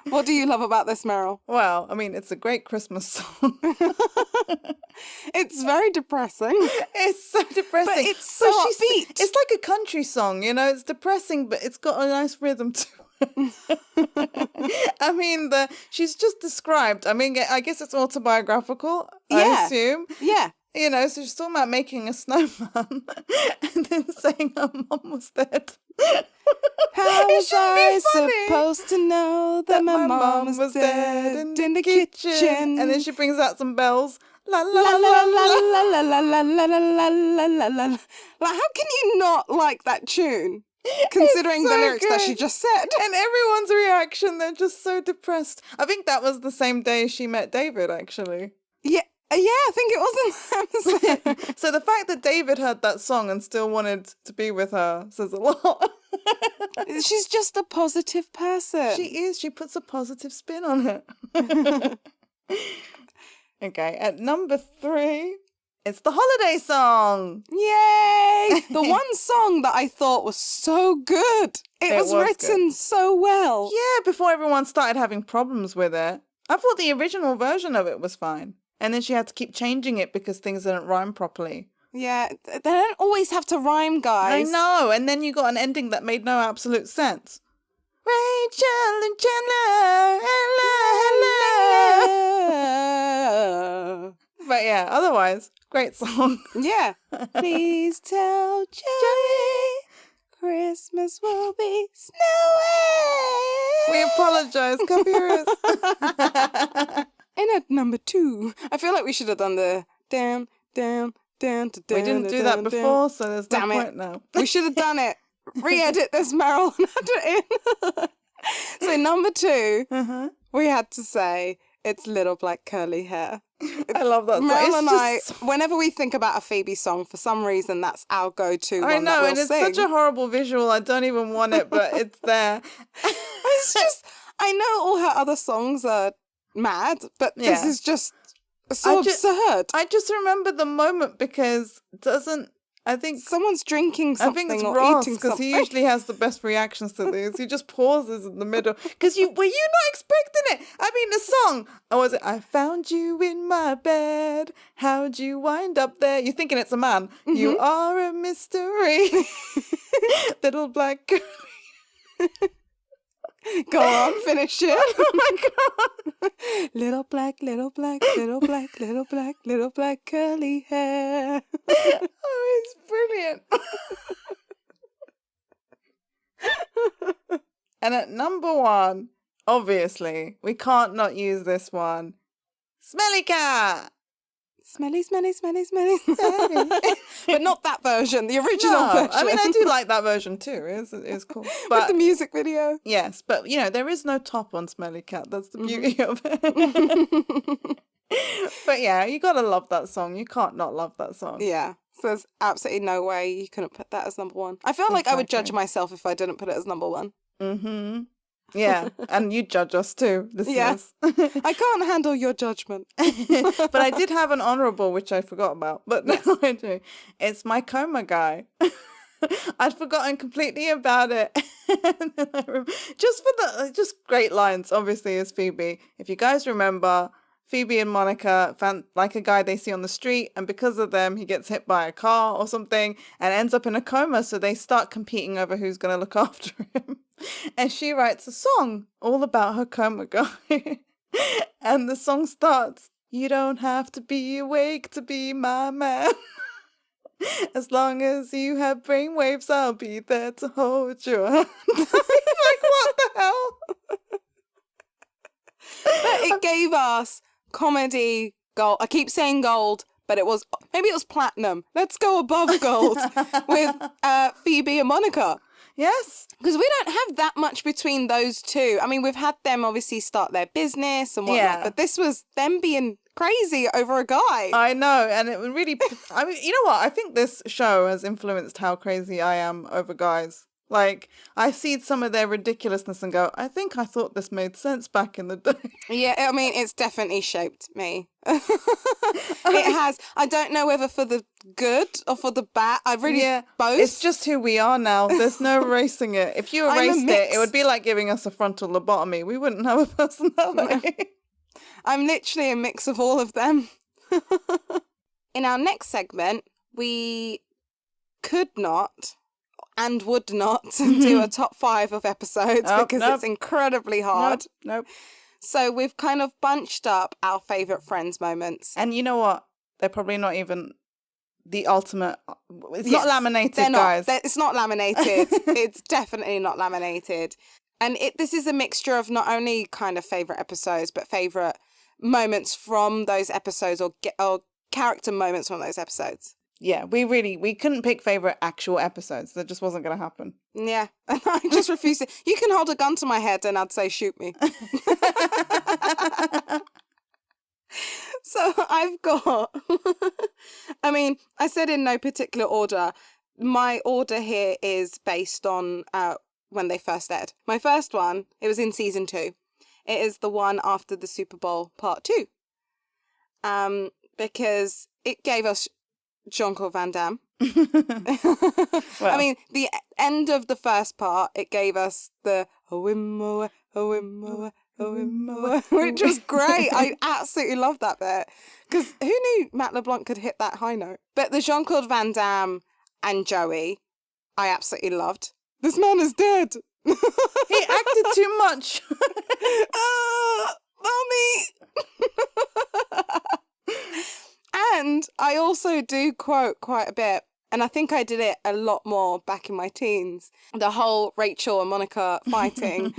What do you love about this, Meryl? Well, I mean, it's a great Christmas song. It's very depressing. It's so depressing. But it's so upbeat. It's like a country song, you know? It's depressing, but it's got a nice rhythm to it. I mean, she's just described. I mean, I guess it's autobiographical, I assume. Yeah. You know, so she's talking about making a snowman and then saying her mum was dead. How was I supposed to know that my mom was dead in the kitchen? And then she brings out some bells. La la La la la la la la. la la la la la la la la. Like, how can you not like that tune? Considering the lyrics that she just said. And everyone's reaction, they're just so depressed. I think that was the same day she met David, actually. Yeah. Yeah, I think it was. So the fact that David heard that song and still wanted to be with her says a lot. She's just a positive person. She is. She puts a positive spin on it. Okay, at number 3, it's the holiday song. Yay! The one song that I thought was so good. It was written so well. Yeah, before everyone started having problems with it. I thought the original version of it was fine. And then she had to keep changing it because things didn't rhyme properly. Yeah, they don't always have to rhyme, guys. I know, and then you got an ending that made no absolute sense. Rachel and Chandler, hello, hello. But yeah, otherwise, great song. Yeah. Please tell Joey Christmas will be snowing. We apologize, copyrights. And at number 2, I feel like we should have done the down, down, down, to down. We didn't do that before, so there's no point now. We should have done it. Re-edit this, Meryl, and add it in. So number 2, we had to say it's Little Black Curly Hair. I love that song. Meryl and I, whenever we think about a Phoebe song, for some reason that's our go-to one. I know, and it's such a horrible visual. I don't even want it, but it's there. It's just, I know all her other songs are mad, but this is just so absurd. I just remember the moment because I think someone's drinking something. I think it's or Ross, eating because something. he usually has the best reactions to these. He just pauses in the middle. Because were you not expecting it? I mean, the song, or was it, I found you in my bed, how'd you wind up there? You're thinking it's a man. Mm-hmm. You are a mystery. Little black girl. Go on, finish it. Oh my God. Little black, little black, little black, little black, little black curly hair. Oh, it's brilliant. And at number 1, obviously, we can't not use this one. Smelly Cat. Smelly, smelly, smelly, smelly. But not that version, the original version. I mean, I do like that version too. It's cool. But, with the music video. Yes, but, there is no top on Smelly Cat. That's the beauty of it. But yeah, you gotta love that song. You can't not love that song. Yeah. So there's absolutely no way you couldn't put that as number 1. I feel like I would judge myself if I didn't put it as number 1. Mm-hmm. Yeah, and you judge us too, listeners. Yeah. I can't handle your judgment. But I did have an honourable, which I forgot about. But now I do. It's My Coma Guy. I'd forgotten completely about it. And then just great lines, obviously, as Phoebe. If you guys remember, Phoebe and Monica found like a guy they see on the street, and because of them, he gets hit by a car or something and ends up in a coma. So they start competing over who's going to look after him. And she writes a song all about her coma guy. And the song starts, you don't have to be awake to be my man. As long as you have brainwaves, I'll be there to hold your hand. Like, what the hell? It gave us comedy gold. I keep saying gold, but maybe it was platinum. Let's go above gold with Phoebe and Monica. Yes. Because we don't have that much between those two. I mean, we've had them obviously start their business and whatnot, but this was them being crazy over a guy. I know, and it really, I mean, you know what? I think this show has influenced how crazy I am over guys. Like, I see some of their ridiculousness and go, I think I thought this made sense back in the day. Yeah, I mean, it's definitely shaped me. It has. I don't know whether for the good or for the bad. I really, both. It's just who we are now. There's no erasing it. If you erased it would be like giving us a frontal lobotomy. We wouldn't have a personality. No. I'm literally a mix of all of them. In our next segment, we could not and would not do a top 5 of episodes because it's incredibly hard. Nope. So we've kind of bunched up our favourite Friends moments. And you know what? They're probably not even the ultimate. It's not laminated, guys. It's not laminated. It's definitely not laminated. And this is a mixture of not only kind of favourite episodes, but favourite moments from those episodes or character moments from those episodes. Yeah, we couldn't pick favourite actual episodes. That just wasn't going to happen. Yeah, and I just refused it. You can hold a gun to my head and I'd say, shoot me. So I've got, I mean, I said in no particular order. My order here is based on when they first aired. My first one, it was in season 2. It is the one after the Super Bowl part 2. Because it gave us Jean-Claude Van Damme. I mean, the end of the first part, it gave us the which was great. I absolutely loved that bit. Because who knew Matt LeBlanc could hit that high note? But the Jean-Claude Van Damme and Joey, I absolutely loved. This man is dead. He acted too much. Mommy! And I also do quote quite a bit, and I think I did it a lot more back in my teens, the whole Rachel and Monica fighting.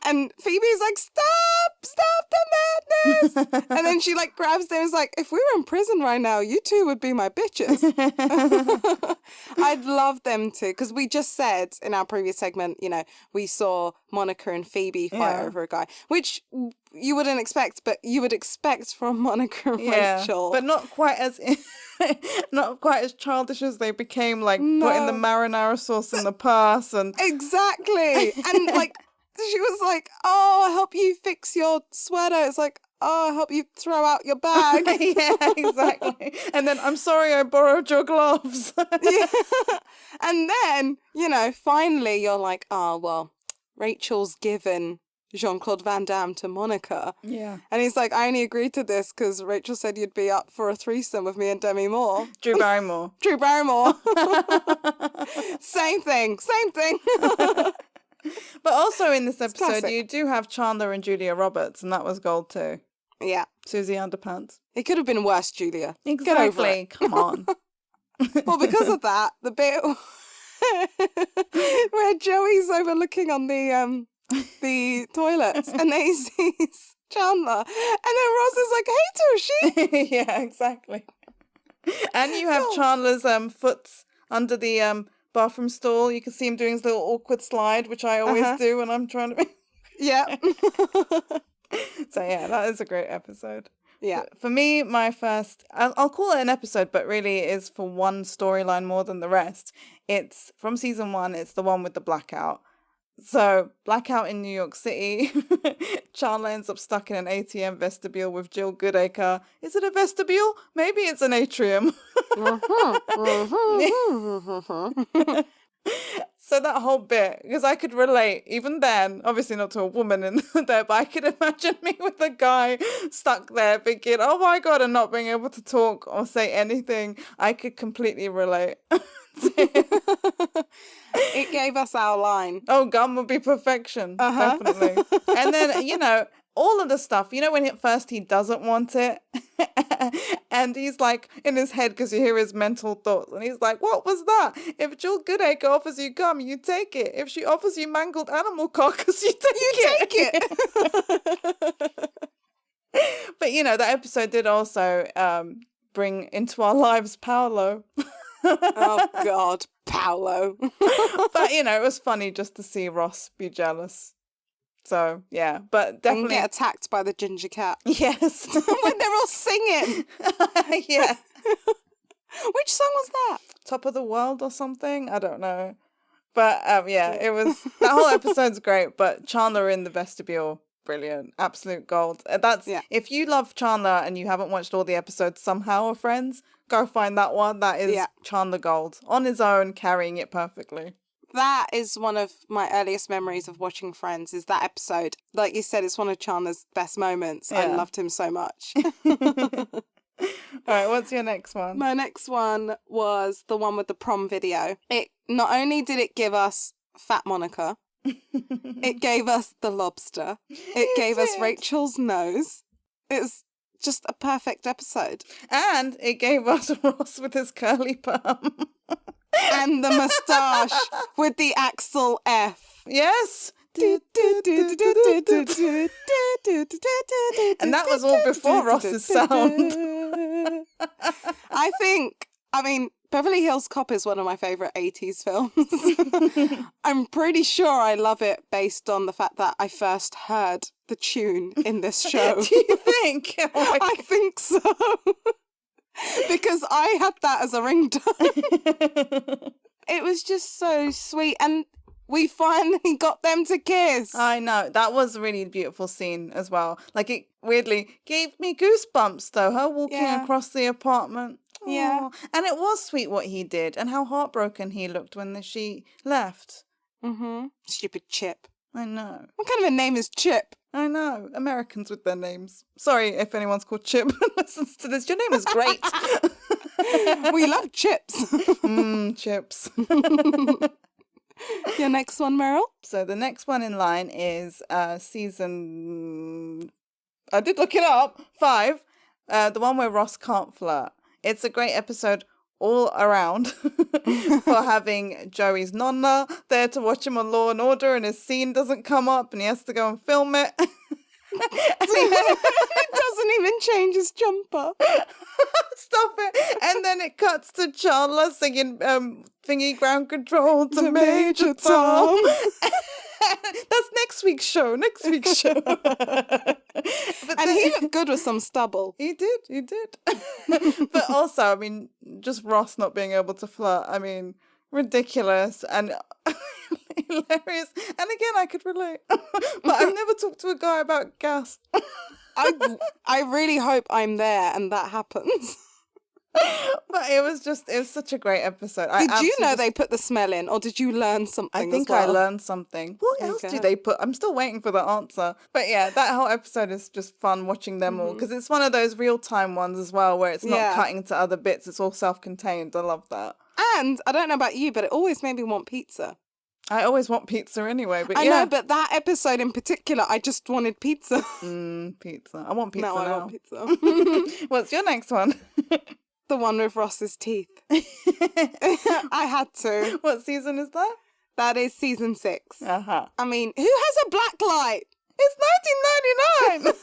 And Phoebe's like, stop the madness. And then she like grabs them and is like, if we were in prison right now, you two would be my bitches. I'd love them to, because we just said in our previous segment, you know, we saw Monica and Phoebe fight over a guy, which you wouldn't expect, but you would expect from Monica and Rachel. But not quite as childish as they became, like putting the marinara sauce in the purse and exactly. And like she was like, oh, I'll help you fix your sweater. It's like, oh, I'll help you throw out your bag. Yeah, exactly. And then, I'm sorry I borrowed your gloves. Yeah. And then, you know, finally you're like, oh, well, Rachel's given Jean-Claude Van Damme to Monica. Yeah. And he's like, I only agreed to this because Rachel said you'd be up for a threesome with me and Demi Moore. Drew Barrymore. Same thing. But also in this episode, you do have Chandler and Julia Roberts, and that was gold too. Yeah. Susie Underpants. It could have been worse, Julia. Exactly. Get over it. Come on. Well, because of that, the bit where Joey's overlooking on the toilets and then he sees Chandler, and then Ross is like, hey, Toshi. Yeah, exactly. And you have Chandler's foot under the bathroom stall. You can see him doing his little awkward slide, which I always do when I'm trying to. Yeah. So yeah, that is a great episode. Yeah. For me, my first, I'll call it an episode, but really it is for one storyline more than the rest. It's from season 1. It's the one with the blackout. So, blackout in New York City. Chandler ends up stuck in an ATM vestibule with Jill Goodacre. Is it a vestibule? Maybe it's an atrium. So that whole bit, because I could relate, even then, obviously not to a woman in there, but I could imagine me with a guy stuck there thinking, oh my God, and not being able to talk or say anything. I could completely relate. It gave us our line. Oh, gum would be perfection. Definitely. And then, you know, all of the stuff, you know, when at first he doesn't want it and he's like in his head because you hear his mental thoughts and he's like, what was that? If Jill Goodacre offers you gum, you take it. If she offers you mangled animal carcass, you take it. But, you know, that episode did also bring into our lives Paolo. Oh, God, Paolo. But, you know, it was funny just to see Ross be jealous. So, yeah, but definitely... And get attacked by the ginger cat. Yes. When they're all singing. Yeah. Which song was that? Top of the World or something? I don't know. But, yeah, it was... That whole episode's great, but Chandler in the vestibule, brilliant. Absolute gold. If you love Chandler and you haven't watched all the episodes somehow of Friends, go find that one. That is Chandler gold. On his own, carrying it perfectly. That is one of my earliest memories of watching Friends, is that episode. Like you said, it's one of Chandler's best moments. Yeah. I loved him so much. All right, what's your next one? My next one was the one with the prom video. It not only did it give us Fat Monica, it gave us the lobster. It gave us Rachel's nose. It was just a perfect episode. And it gave us Ross with his curly perm. And the moustache with the Axel F. Yes. And that was all before Ross's sound. I mean, Beverly Hills Cop is one of my favourite 80s films. I'm pretty sure I love it based on the fact that I first heard the tune in this show. Do you think? Oh, I think so. Because I had that as a ringtone. It was just so sweet. And we finally got them to kiss. I know. That was a really beautiful scene as well. Like, it weirdly gave me goosebumps, though, her walking across the apartment. Aww. Yeah. And it was sweet what he did and how heartbroken he looked when she left. Mm-hmm. Stupid Chip. I know. What kind of a name is Chip? I know. Americans with their names. Sorry if anyone's called Chip and listens to this. Your name is great. We love chips. Chips. Your next one, Meryl? So the next one in line is season... I did look it up. 5. The one where Ross can't flirt. It's a great episode all around for having Joey's nonna there to watch him on Law and Order, and his scene doesn't come up and he has to go and film it. It doesn't even change his jumper. Stop it. And then it cuts to Chandler singing Thingy Ground Control to Major Tom. That's next week's show. And he looked good with some stubble. He did. But also, I mean, just Ross not being able to flirt. I mean, ridiculous and hilarious. And again, I could relate. But I've never talked to a guy about gas. I really hope I'm there and that happens. But it was such a great episode. Did you know they put the smell in, or did you learn something? I think as well? I learned something. What else do they put? I'm still waiting for the answer. But yeah, that whole episode is just fun watching them all, because it's one of those real-time ones as well where it's not cutting to other bits. It's all self-contained. I love that. And I don't know about you, but it always made me want pizza. I always want pizza anyway, but I know, but that episode in particular, I just wanted pizza. Pizza. I want pizza now. I want pizza. What's your next one? The one with Ross's teeth. I had to. What season is that? That is season 6. Uh-huh. I mean, who has a black light? It's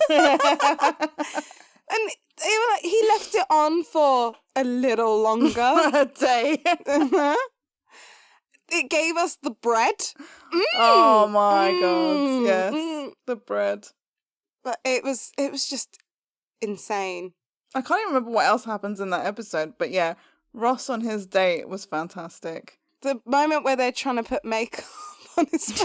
1999! And he left it on for a little longer. A day. It gave us the bread. Oh my God. Yes. The bread. But it was just insane. I can't even remember what else happens in that episode, but yeah, Ross on his date was fantastic. The moment where they're trying to put makeup on his face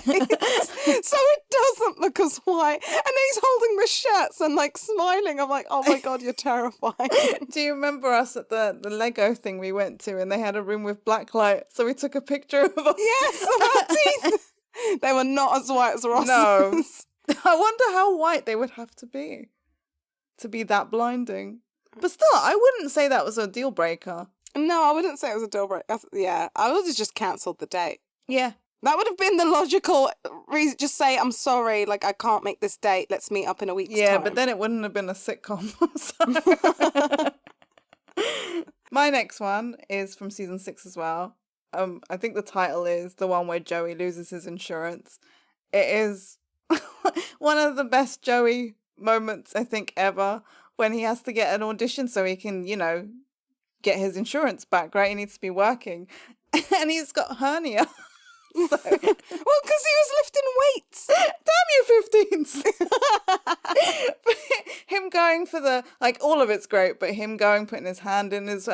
so it doesn't look as white, and then he's holding the shirts and like smiling. I'm like, oh my God, you're terrifying. Do you remember us at the Lego thing we went to, and they had a room with black light, so we took a picture of us? Yes, of our teeth. They were not as white as Ross's. No. I wonder how white they would have to be that blinding. But still, I wouldn't say that was a deal breaker. No, I wouldn't say it was a deal breaker. Yeah, I would have just cancelled the date. Yeah. That would have been the logical reason. Just say, I'm sorry, like, I can't make this date. Let's meet up in a week's time. Yeah, but then it wouldn't have been a sitcom. My next one is from season 6 as well. I think the title is the one where Joey loses his insurance. It is one of the best Joey moments, I think, ever, when he has to get an audition so he can, get his insurance back, right? He needs to be working. And he's got hernia. So. Well, because he was lifting weights. Damn you, 15s. Him going for the, all of it's great, but him going, putting his hand in his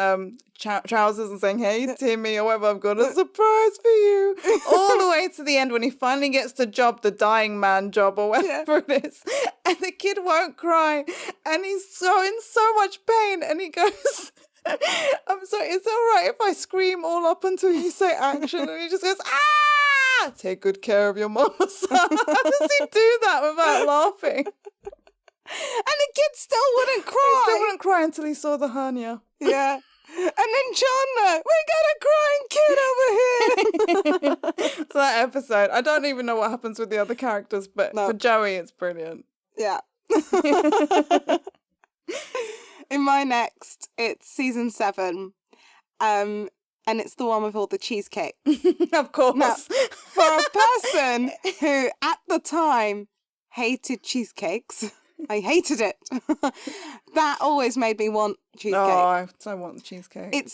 trousers and saying, hey, Timmy, or whatever, I've got a surprise for you. All the way to the end when he finally gets the job, the dying man job or whatever it is. And the kid won't cry. And he's in so much pain. And he goes... I'm sorry, is it all right if I scream all up until you say action? And he just goes, ah! Take good care of your mama, son. How does he do that without laughing? And the kid still wouldn't cry. He still wouldn't cry until he saw the hernia. Yeah. And then Chandler, we got a crying kid over here. So that episode, I don't even know what happens with the other characters, but for Joey, it's brilliant. Yeah. In my next, it's season 7, and it's the one with all the cheesecake. Of course. Now, for a person who, at the time, hated cheesecakes, I hated it. That always made me want cheesecake. Oh, I want the cheesecake.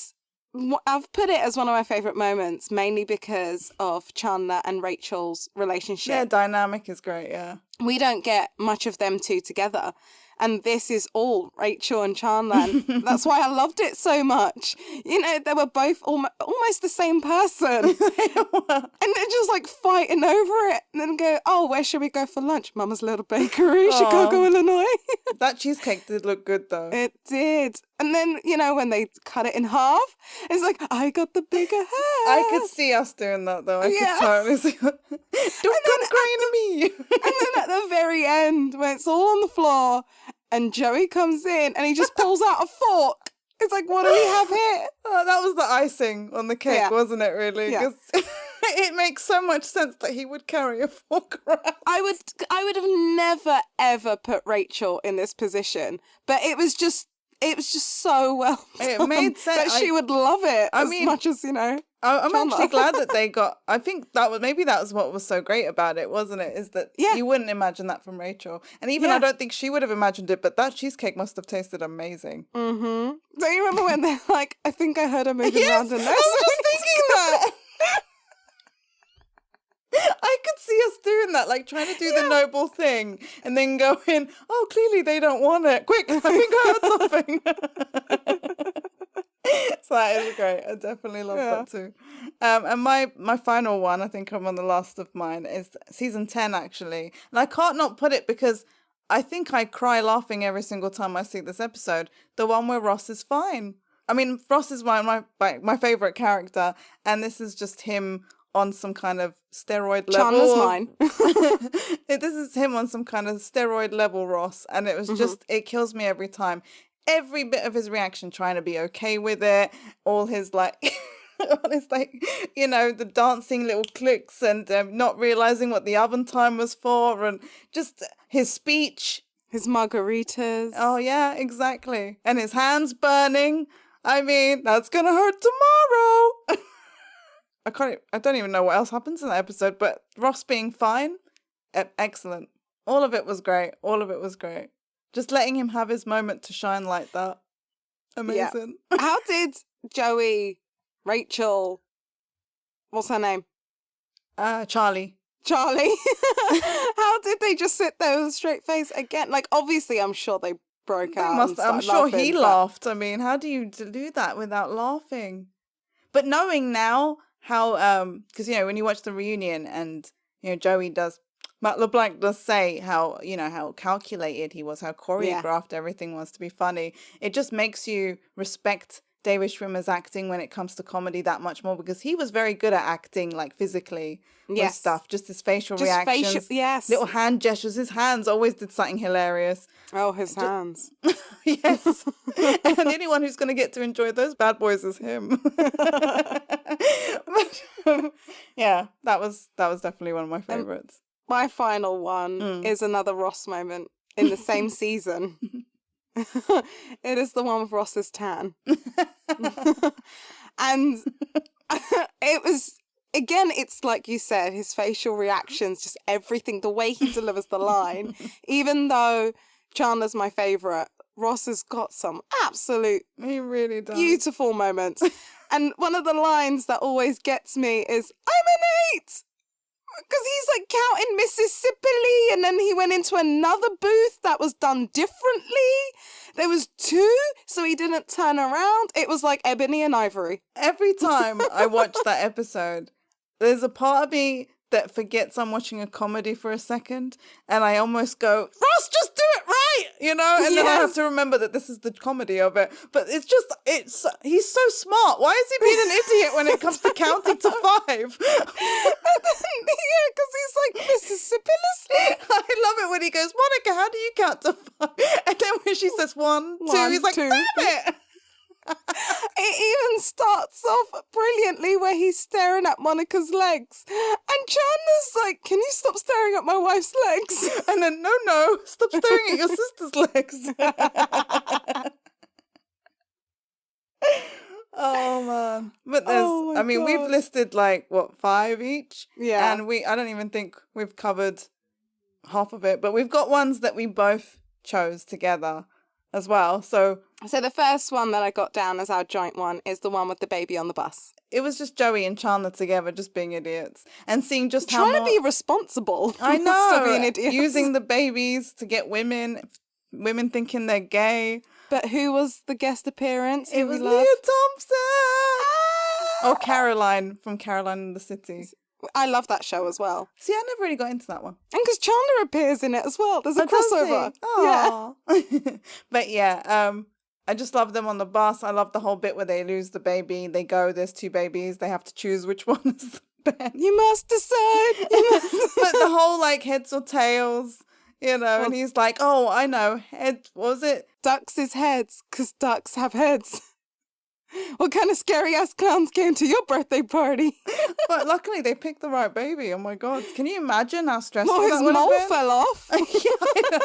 I've put it as one of my favourite moments, mainly because of Chandler and Rachel's relationship. Yeah, dynamic is great, yeah. We don't get much of them two together. And this is all Rachel and Chandler. And that's why I loved it so much. They were both almost the same person. And they're just fighting over it. And then go, oh, where should we go for lunch? Mama's Little Bakery, Chicago, Illinois. That cheesecake did look good, though. It did. And then, when they cut it in half, it's like, I got the bigger half. I could see us doing that, though. I could totally see. Don't come crying to me. And then at the very end, when it's all on the floor, and Joey comes in, and he just pulls out a fork. It's like, what do we have here? Oh, that was the icing on the cake, wasn't it, really? Yeah. It makes so much sense that he would carry a fork around. I would have never, ever put Rachel in this position, but it was just so well done. It made sense. That she would love it much as, I'm actually glad that they got... I think that was what was so great about it, wasn't it? Is that you wouldn't imagine that from Rachel. And even I don't think she would have imagined it, but that cheesecake must have tasted amazing. Mm-hmm. Don't you remember when they're like, I think I heard her moving around in there? I was just thinking that. I could see us doing that, trying to do the noble thing and then going, oh, clearly they don't want it. Quick, I think I heard something. So that is great. I definitely love that too. And my final one, I think I'm on the last of mine, is season 10, actually. And I can't not put it because I think I cry laughing every single time I see this episode. The one where Ross is fine. I mean, Ross is my favourite character, and this is just him on some kind of steroid level. Chandler's mine. This is him on some kind of steroid level, Ross, and it was just, it kills me every time. Every bit of his reaction, trying to be okay with it, all his all his the dancing little clicks and not realising what the oven time was for, and just his speech. His margaritas. Oh yeah, exactly. And his hands burning. I mean, that's gonna hurt tomorrow. I don't even know what else happens in that episode, but Ross being fine, excellent. All of it was great. Just letting him have his moment to shine like that. Amazing. Yeah. How did Joey, Rachel, what's her name? Charlie. How did they just sit there with a straight face again? Obviously, I'm sure they broke out. I'm sure he laughed. I mean, how do you do that without laughing? But knowing now how, because, when you watch the reunion and, Joey does, Matt LeBlanc does say how, how calculated he was, how choreographed everything was to be funny. It just makes you respect David Schwimmer's acting when it comes to comedy that much more, because he was very good at acting, physically with stuff. Just his facial reactions. Little hand gestures. His hands always did something hilarious. Oh, his hands. Yes. And the only one who's going to get to enjoy those bad boys is him. Yeah, that was definitely one of my favourites. My final one is another Ross moment in the same season. It is the one with Ross's tan. And it was, again, it's like you said, his facial reactions, just everything, the way he delivers the line, even though Chandler's my favourite. Ross has got some absolute He really does. beautiful moments. And one of the lines that always gets me is, I'm an 8! Because he's like counting Mississippi, and then he went into another booth that was done differently. There was 2, so he didn't turn around. It was like ebony and ivory. Every time I watch that episode, there's a part of me that forgets I'm watching a comedy for a second, and I almost go, Ross, just do it right, you know? And then I have to remember that this is the comedy of it. But it's he's so smart. Why is he being an idiot when it comes to counting to 5? Yeah, because he's like, Mississippi. I love it when he goes, Monica, how do you count to 5? And then when she says 1, 2, he's like, 2. damn it. It even starts off brilliantly where he's staring at Monica's legs. And Chandler's like, can you stop staring at my wife's legs? And then, no, stop staring at your sister's legs. Oh, man. But there's, we've listed like, 5 each? Yeah. And I don't even think we've covered half of it. But we've got ones that we both chose together as well. So the first one that I got down as our joint one is the one with the baby on the bus. it was just Joey and Chandler together just being idiots and seeing just how trying to be responsible. I know, being idiots. using the babies to get women thinking they're gay. But who was the guest appearance? It was Leah Thompson. Or Caroline from Caroline in the City. I love that show as well. See, I never really got into that one. And because Chandler appears in it as well. There's a crossover. Yeah. But yeah, I just love them on the bus. I love the whole bit where they lose the baby. They go, there's 2 babies. They have to choose which one is the best. You must decide. But the whole like heads or tails, you know, and he's like, oh, I know. Head, what was it? Ducks is heads, because ducks have heads. What kind of scary ass clowns came to your birthday party? But luckily they picked the right baby. Oh my God. Can you imagine how stressful his that would have mole been? fell off. Yeah,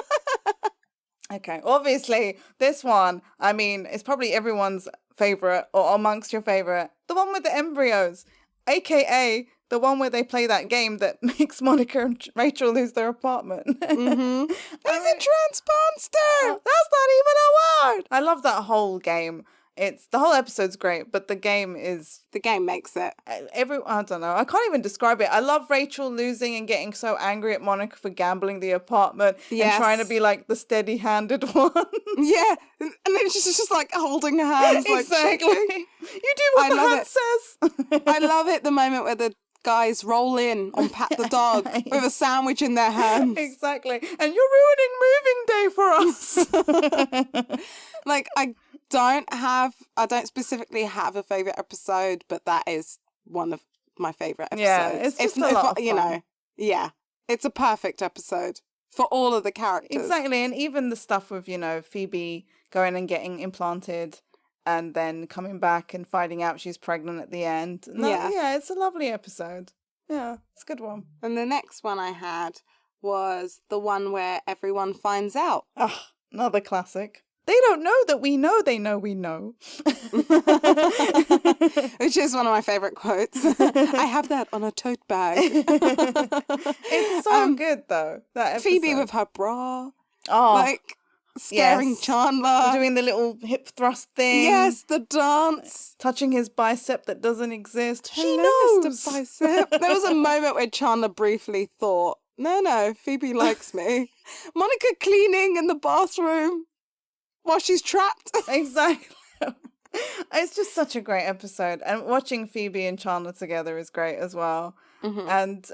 okay, obviously this one, I mean, it's probably everyone's favourite or amongst your favourite. The one with the embryos, aka the one where they play that game that makes Monica and Rachel lose their apartment. Mm-hmm. He's a trans monster. That's not even a word. I love that whole game. The whole episode's great, but the game makes it. I don't know. I can't even describe it. I love Rachel losing and getting so angry at Monica for gambling the apartment and trying to be like the steady-handed one. Yeah, and then she's just like holding her hands. Like, exactly. You do what the hand says. I love it. The moment where the guys roll in on Pat the dog with a sandwich in their hands. Exactly. And you're ruining moving day for us. Like, I don't specifically have a favourite episode, but that is one of my favourite episodes. Yeah, it's just a lot of fun. You know, yeah, it's a perfect episode for all of the characters. Exactly, and even the stuff with, you know, Phoebe going and getting implanted and then coming back and finding out she's pregnant at the end. Yeah, it's a lovely episode. Yeah, it's a good one. And the next one I had was the one where everyone finds out. Oh, another classic. They don't know that we know they know we know. Which is one of my favourite quotes. I have that on a tote bag. It's so good, though, that episode. Phoebe with her bra. Oh, like, scaring Chandler. Doing the little hip thrust thing. Yes, the dance. Touching his bicep that doesn't exist. She knows. Mr. Bicep. There was a moment where Chandler briefly thought, no, Phoebe likes me. Monica cleaning in the bathroom while she's trapped. Exactly. It's just such a great episode. And watching Phoebe and Chandler together is great as well. Mm-hmm. And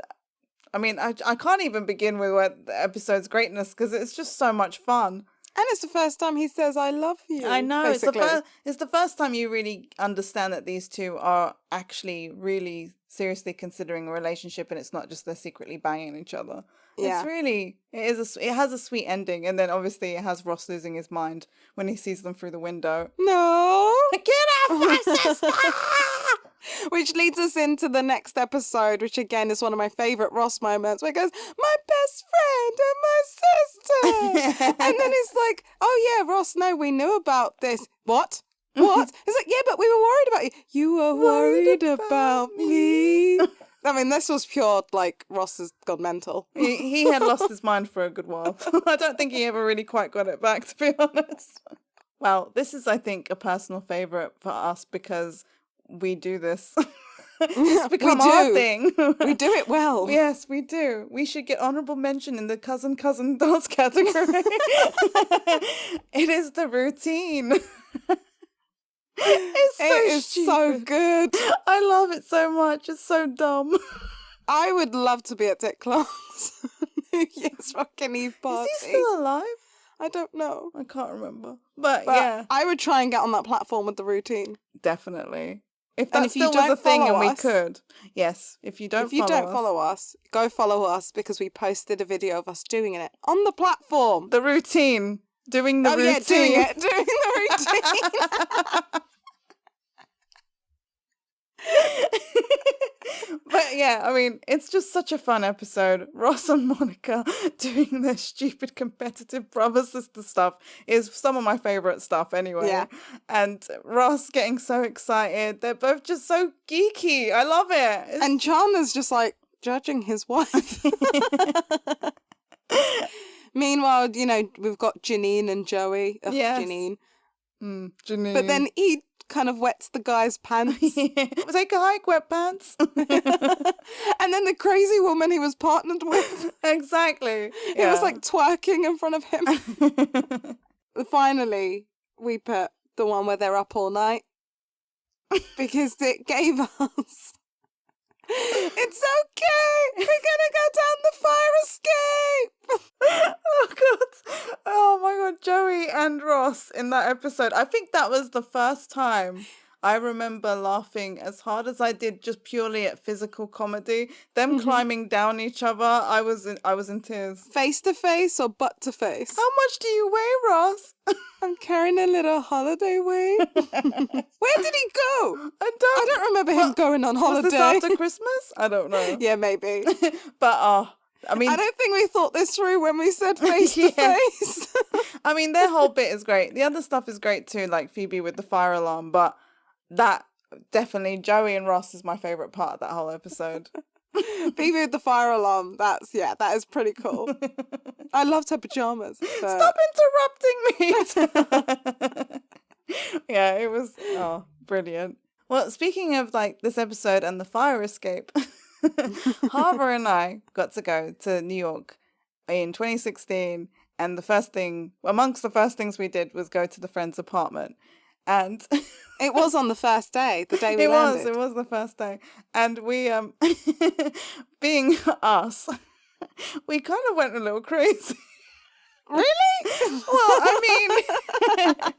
I mean, I can't even begin with the episode's greatness because it's just so much fun. And it's the first time he says, I love you. I know. Basically. It's the first time you really understand that these two are actually really seriously considering a relationship and it's not just they're secretly banging each other. Yeah. It's really, it has a sweet ending. And then obviously it has Ross losing his mind when he sees them through the window. No. Get off my sister! Which leads us into the next episode, which again is one of my favourite Ross moments, where he goes, my best friend and my sister. And then it's like, oh yeah, Ross, no, we knew about this. What? It's like, yeah, but we were worried about you. You were worried about me. I mean, this was pure, like, Ross has gone mental. He had lost his mind for a good while. I don't think he ever really quite got it back, to be honest. Well, this is, I think, a personal favourite for us because we do this. It's become our thing. We do it well. Yes, we do. We should get honourable mention in the cousin dolls category. It is the routine. It's so good. I love it so much. It's so dumb. I would love to be at Dick Clark's New Year's Rockin' Eve party. Is he still alive? I don't know. I can't remember. But yeah. I would try and get on that platform with the routine. Definitely. If that still was a thing and we could. Yes. If you don't follow us, go follow us because we posted a video of us doing it on the platform. The routine. Doing the routine. Yeah, doing the routine. But yeah, I mean, it's just such a fun episode. Ross and Monica doing their stupid competitive brother-sister stuff is some of my favourite stuff anyway. Yeah. And Ross getting so excited. They're both just so geeky. I love it. And Chandler's just like judging his wife. Meanwhile, you know, we've got Janine and Joey. Yes. Janine. Janine. But then he kind of wets the guy's pants. Take a hike, wet pants. And then the crazy woman he was partnered with. Exactly. He was like twerking in front of him. Finally, we put the one where they're up all night. Because it gave us... It's okay! We're gonna go down the fire escape! Oh god. Oh my god, Joey and Ross in that episode. I think that was the first time I remember laughing as hard as I did just purely at physical comedy. Them climbing down each other, I was in tears. Face to face or butt to face? How much do you weigh, Ross? I'm carrying a little holiday weight. Where did he go? I don't remember him going on holiday. Was this after Christmas? I don't know. Yeah, maybe. But I mean, I don't think we thought this through when we said face to face. I mean, their whole bit is great. The other stuff is great too, like Phoebe with the fire alarm. But that definitely, Joey and Ross is my favourite part of that whole episode. Phoebe with the fire alarm. That is pretty cool. I loved her pajamas. But... Stop interrupting me. Yeah, it was brilliant. Well, speaking of like this episode and the fire escape, Harbour and I got to go to New York in 2016, and amongst the first things we did was go to the friend's apartment. And it was on the first day, the day we landed. It was the first day. And we, being us, we kind of went a little crazy. Really? Well, I mean,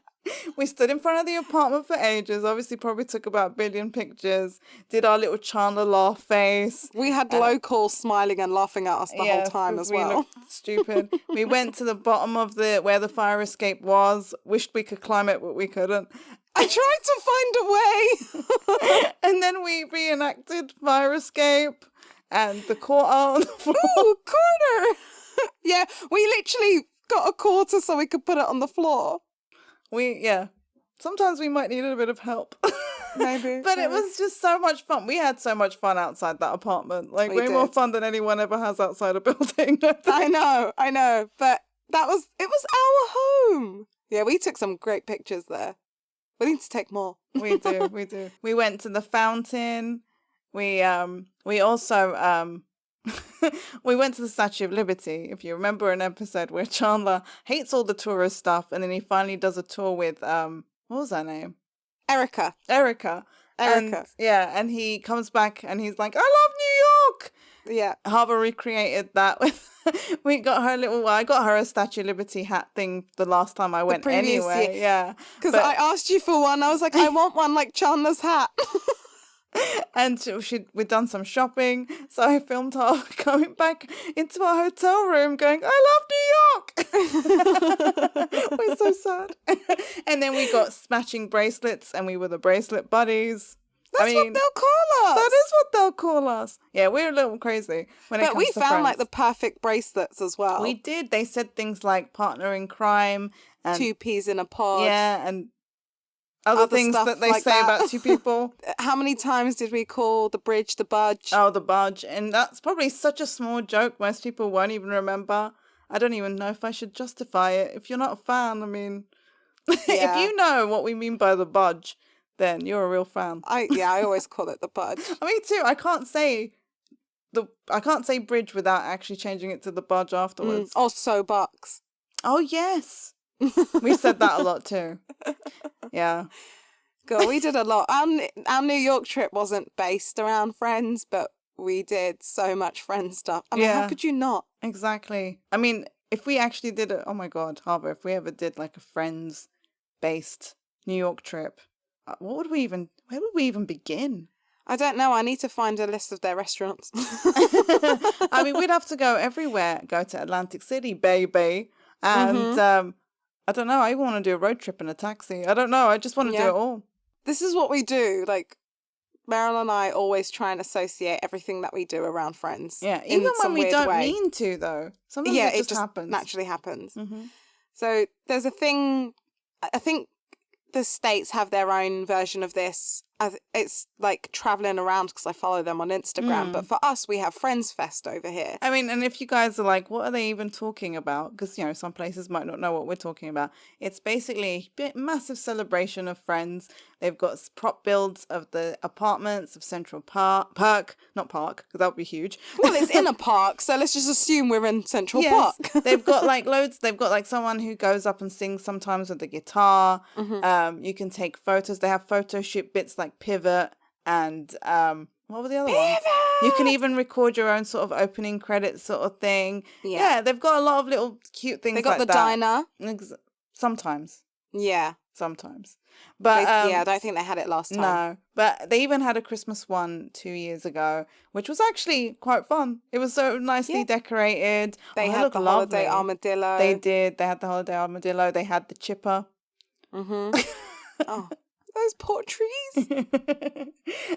we stood in front of the apartment for ages. Obviously, probably took about 1 billion pictures. Did our little Chandler laugh face. We had locals smiling and laughing at us the whole time as well. We looked stupid. We went to the bottom of where the fire escape was. Wished we could climb it, but we couldn't. I tried to find a way. And then we reenacted fire escape and the quarter on the floor. Ooh, quarter. Yeah, we literally got a quarter so we could put it on the floor. Sometimes we might need a bit of help. Maybe. But it was just so much fun. We had so much fun outside that apartment. Like, way more fun than anyone ever has outside a building. I know. But it was our home. Yeah, we took some great pictures there. We need to take more. We do. We went to the fountain. We also we went to the Statue of Liberty. If you remember an episode where Chandler hates all the tourist stuff, and then he finally does a tour with what was her name? Erica. And he comes back and he's like, I love New York. Yeah. Harbour recreated that with I got her a Statue of Liberty hat thing the last time I went anyway. Yeah. Because I asked you for one. I was like, I want one like Chandler's hat. And we'd done some shopping, so I filmed her coming back into our hotel room going, I love New York! We're so sad. And then we got matching bracelets, and we were the bracelet buddies. That's what they'll call us. That is what they'll call us. Yeah, we're a little crazy when it comes to friends. But we found like the perfect bracelets as well. We did. They said things like partner in crime. And 2 peas in a pod. Yeah, and other things stuff that they like say about two people. How many times did we call the bridge the budge? Oh, the budge. And that's probably such a small joke. Most people won't even remember. I don't even know if I should justify it. If you're not a fan, I mean, if you know what we mean by the budge, then you're a real fan. I always call it the budge. Me too. I can't say bridge without actually changing it to the budge afterwards. Also bucks. Oh yes. We said that a lot too. Yeah. God, we did a lot. Our New York trip wasn't based around Friends, but we did so much Friends stuff. I mean, how could you not? Exactly. I mean, if we actually did it, oh my God, Harbour, if we ever did like a Friends-based New York trip, where would we even begin? I don't know. I need to find a list of their restaurants. I mean, we'd have to go everywhere. Go to Atlantic City, baby. And I don't know. I want to do a road trip in a taxi. I don't know. I just want to do it all. This is what we do. Like, Meryl and I always try and associate everything that we do around Friends. Yeah, even when we don't mean to, though. Sometimes it just happens. Naturally happens. So there's a thing, I think the States have their own version of this. It's like traveling around because I follow them on Instagram. But for us, we have Friends Fest over here. I mean, and if you guys are like, what are they even talking about? Because, you know, some places might not know what we're talking about. It's basically a massive celebration of Friends. They've got prop builds of the apartments of Central Park. Not Park, because that would be huge. Well, it's in a park, so let's just assume we're in Central Park. They've got like loads. They've got like someone who goes up and sings sometimes with the guitar. You can take photos. They have photo shoot bits like Pivot and what were the other ones? You can even record your own sort of opening credits sort of thing. Yeah, they've got a lot of little cute things. They got like the diner. Sometimes. Yeah. Sometimes. But I don't think they had it last time. No, but they even had a Christmas one 2 years ago, which was actually quite fun. It was so nicely decorated. They had the holiday armadillo. They did. They had the holiday armadillo. They had the chipper. Oh, those poor trees.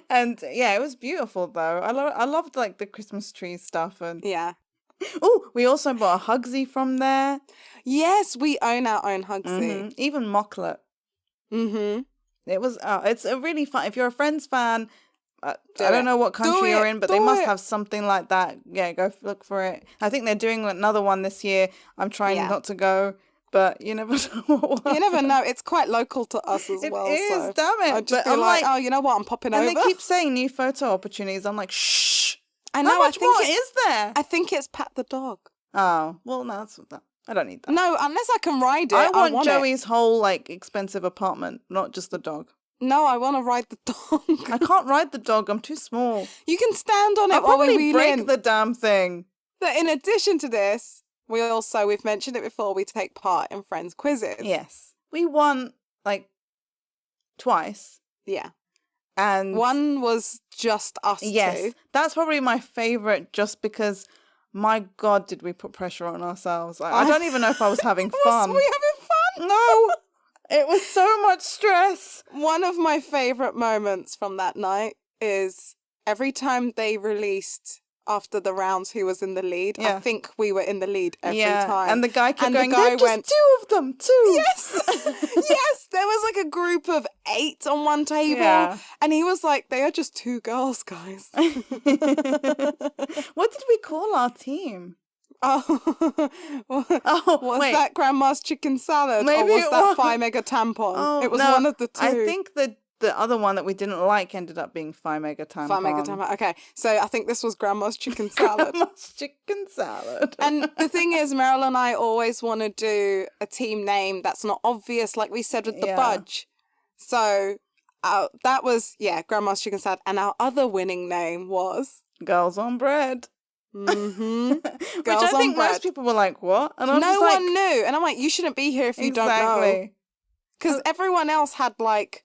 And yeah, it was beautiful though. I loved like the Christmas tree stuff and Oh, we also bought a Hugsy from there. Yes, we own our own Hugsy. Even Mocklet. It was. It's a really fun. If you're a Friends fan, I don't know what country you're in, but they must have something like that. Yeah, go look for it. I think they're doing another one this year. I'm trying not to go. But you never know. You never know. It's quite local to us as well. It is, damn it. I'd just be like, oh, you know what? I'm popping over. And they keep saying new photo opportunities. I'm like, shh. I know. How much more is there? I think it's Pat the dog. Oh, well, no, that's that. I don't need that. No, unless I can ride it. I want Joey's whole, like, expensive apartment, not just the dog. No, I want to ride the dog. I can't ride the dog. I'm too small. You can stand on it while we wheel break in. the damn thing. But in addition to this, we've mentioned it before, we take part in Friends quizzes. Yes. We won, like, twice. Yeah. And one was just us two. That's probably my favourite just because, my God, did we put pressure on ourselves. I don't even know if I was having fun. Was we having fun? No. It was so much stress. One of my favourite moments from that night is every time they released after the rounds who was in the lead. I think we were in the lead every time. And the guy kept going, there are just two of them, two. Yes. Yes. There was like a group of 8 on one table. Yeah. And he was like, they are just 2 girls, guys. What did we call our team? Was that Grandma's chicken salad? Maybe or was that Phi Mega tampon? Oh, it was one of the two. I think the other one that we didn't like ended up being Phi Mega tampon. Phi Mega tampon. Okay, so I think this was Grandma's chicken salad. Grandma's chicken salad. And the thing is, Meryl and I always want to do a team name that's not obvious, like we said with the budge. So that was Grandma's chicken salad, and our other winning name was Girls on Bread. Which I think most people were like, what? And I'm no one knew. And I'm like, you shouldn't be here if you don't know. Because everyone else had like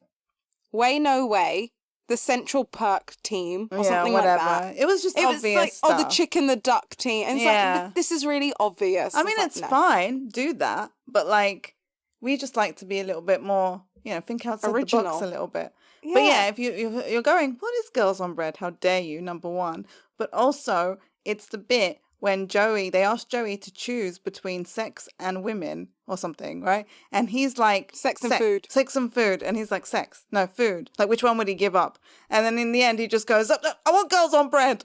Way No Way, the Central Perk team, or something like that. It was just obvious like, stuff. the Chicken the Duck team. And it's like, this is really obvious. I mean, it's fine, do that. But like, we just like to be a little bit more, think outside the box a little bit. Yeah. But yeah, if you're going, what is Girls on Bread? How dare you, number one. But also, it's the bit when they asked Joey to choose between sex and women or something, right? And he's like... Sex and food. Sex and food. And he's like, sex. No, food. Like, which one would he give up? And then in the end, he just goes, I want girls on bread.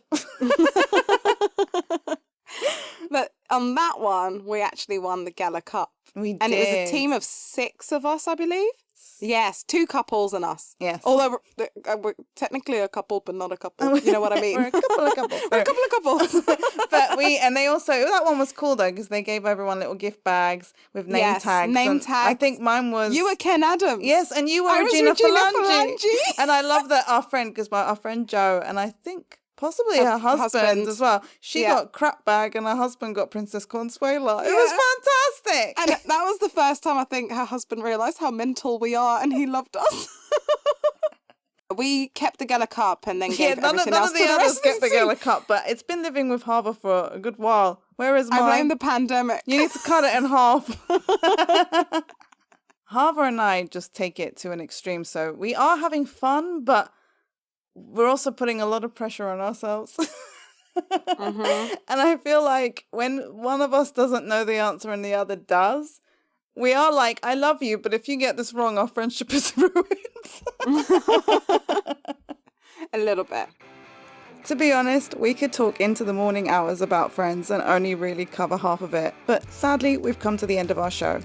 But on that one, we actually won the Gala Cup. We did. And it was a team of 6 of us, I believe. Yes, 2 couples and us. Yes. Although we're technically a couple, but not a couple. You know what I mean? We're a couple of couples. We're a couple of couples. But they also, that one was cool though, because they gave everyone little gift bags with name tags. Name tags. I think mine was... You were Ken Adams. Yes, and you were Regina Phalange. And I love that our friend Jo, and I think... possibly her husband as well. She got crap bag and her husband got Princess Consuela. It was fantastic. And that was the first time I think her husband realised how mental we are and he loved us. We kept the Gala Cup and then gave everything else to the rest of the team. None of the others kept the Gala Cup, but it's been living with Harbour for a good while. Where is mine? I blame the pandemic. You need to cut it in half. Harbour and I just take it to an extreme, so we are having fun, but we're also putting a lot of pressure on ourselves. Mm-hmm. And I feel like when one of us doesn't know the answer and the other does, we are like, I love you, but if you get this wrong, our friendship is ruined. A little bit. To be honest, we could talk into the morning hours about Friends and only really cover half of it. But sadly, we've come to the end of our show.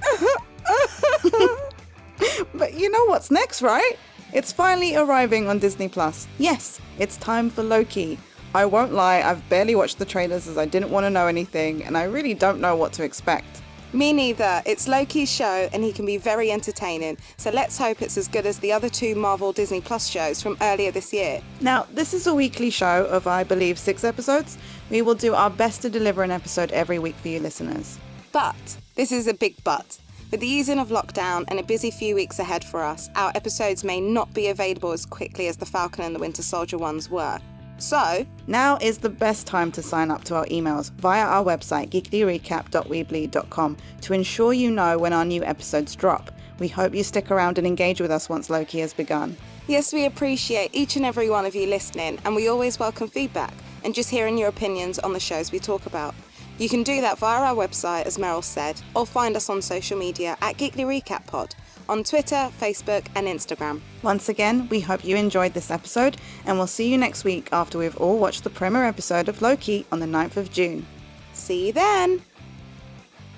But you know what's next, right? It's finally arriving on Disney+. Yes, it's time for Loki. I won't lie, I've barely watched the trailers as I didn't want to know anything, and I really don't know what to expect. Me neither. It's Loki's show, and he can be very entertaining, so let's hope it's as good as the other 2 Marvel Disney Plus shows from earlier this year. Now, this is a weekly show of, I believe, 6 episodes. We will do our best to deliver an episode every week for you listeners. But, this is a big but. With the easing of lockdown and a busy few weeks ahead for us, our episodes may not be available as quickly as the Falcon and the Winter Soldier ones were. So, now is the best time to sign up to our emails via our website geeklyrecap.weebly.com to ensure you know when our new episodes drop. We hope you stick around and engage with us once Loki has begun. Yes, we appreciate each and every one of you listening, and we always welcome feedback and just hearing your opinions on the shows we talk about. You can do that via our website, as Meryl said, or find us on social media at Geekly Recap Pod, on Twitter, Facebook and Instagram. Once again, we hope you enjoyed this episode, and we'll see you next week after we've all watched the premiere episode of Loki on the 9th of June. See you then!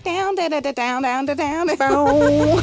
Down, down, down, down, down, down. Bow.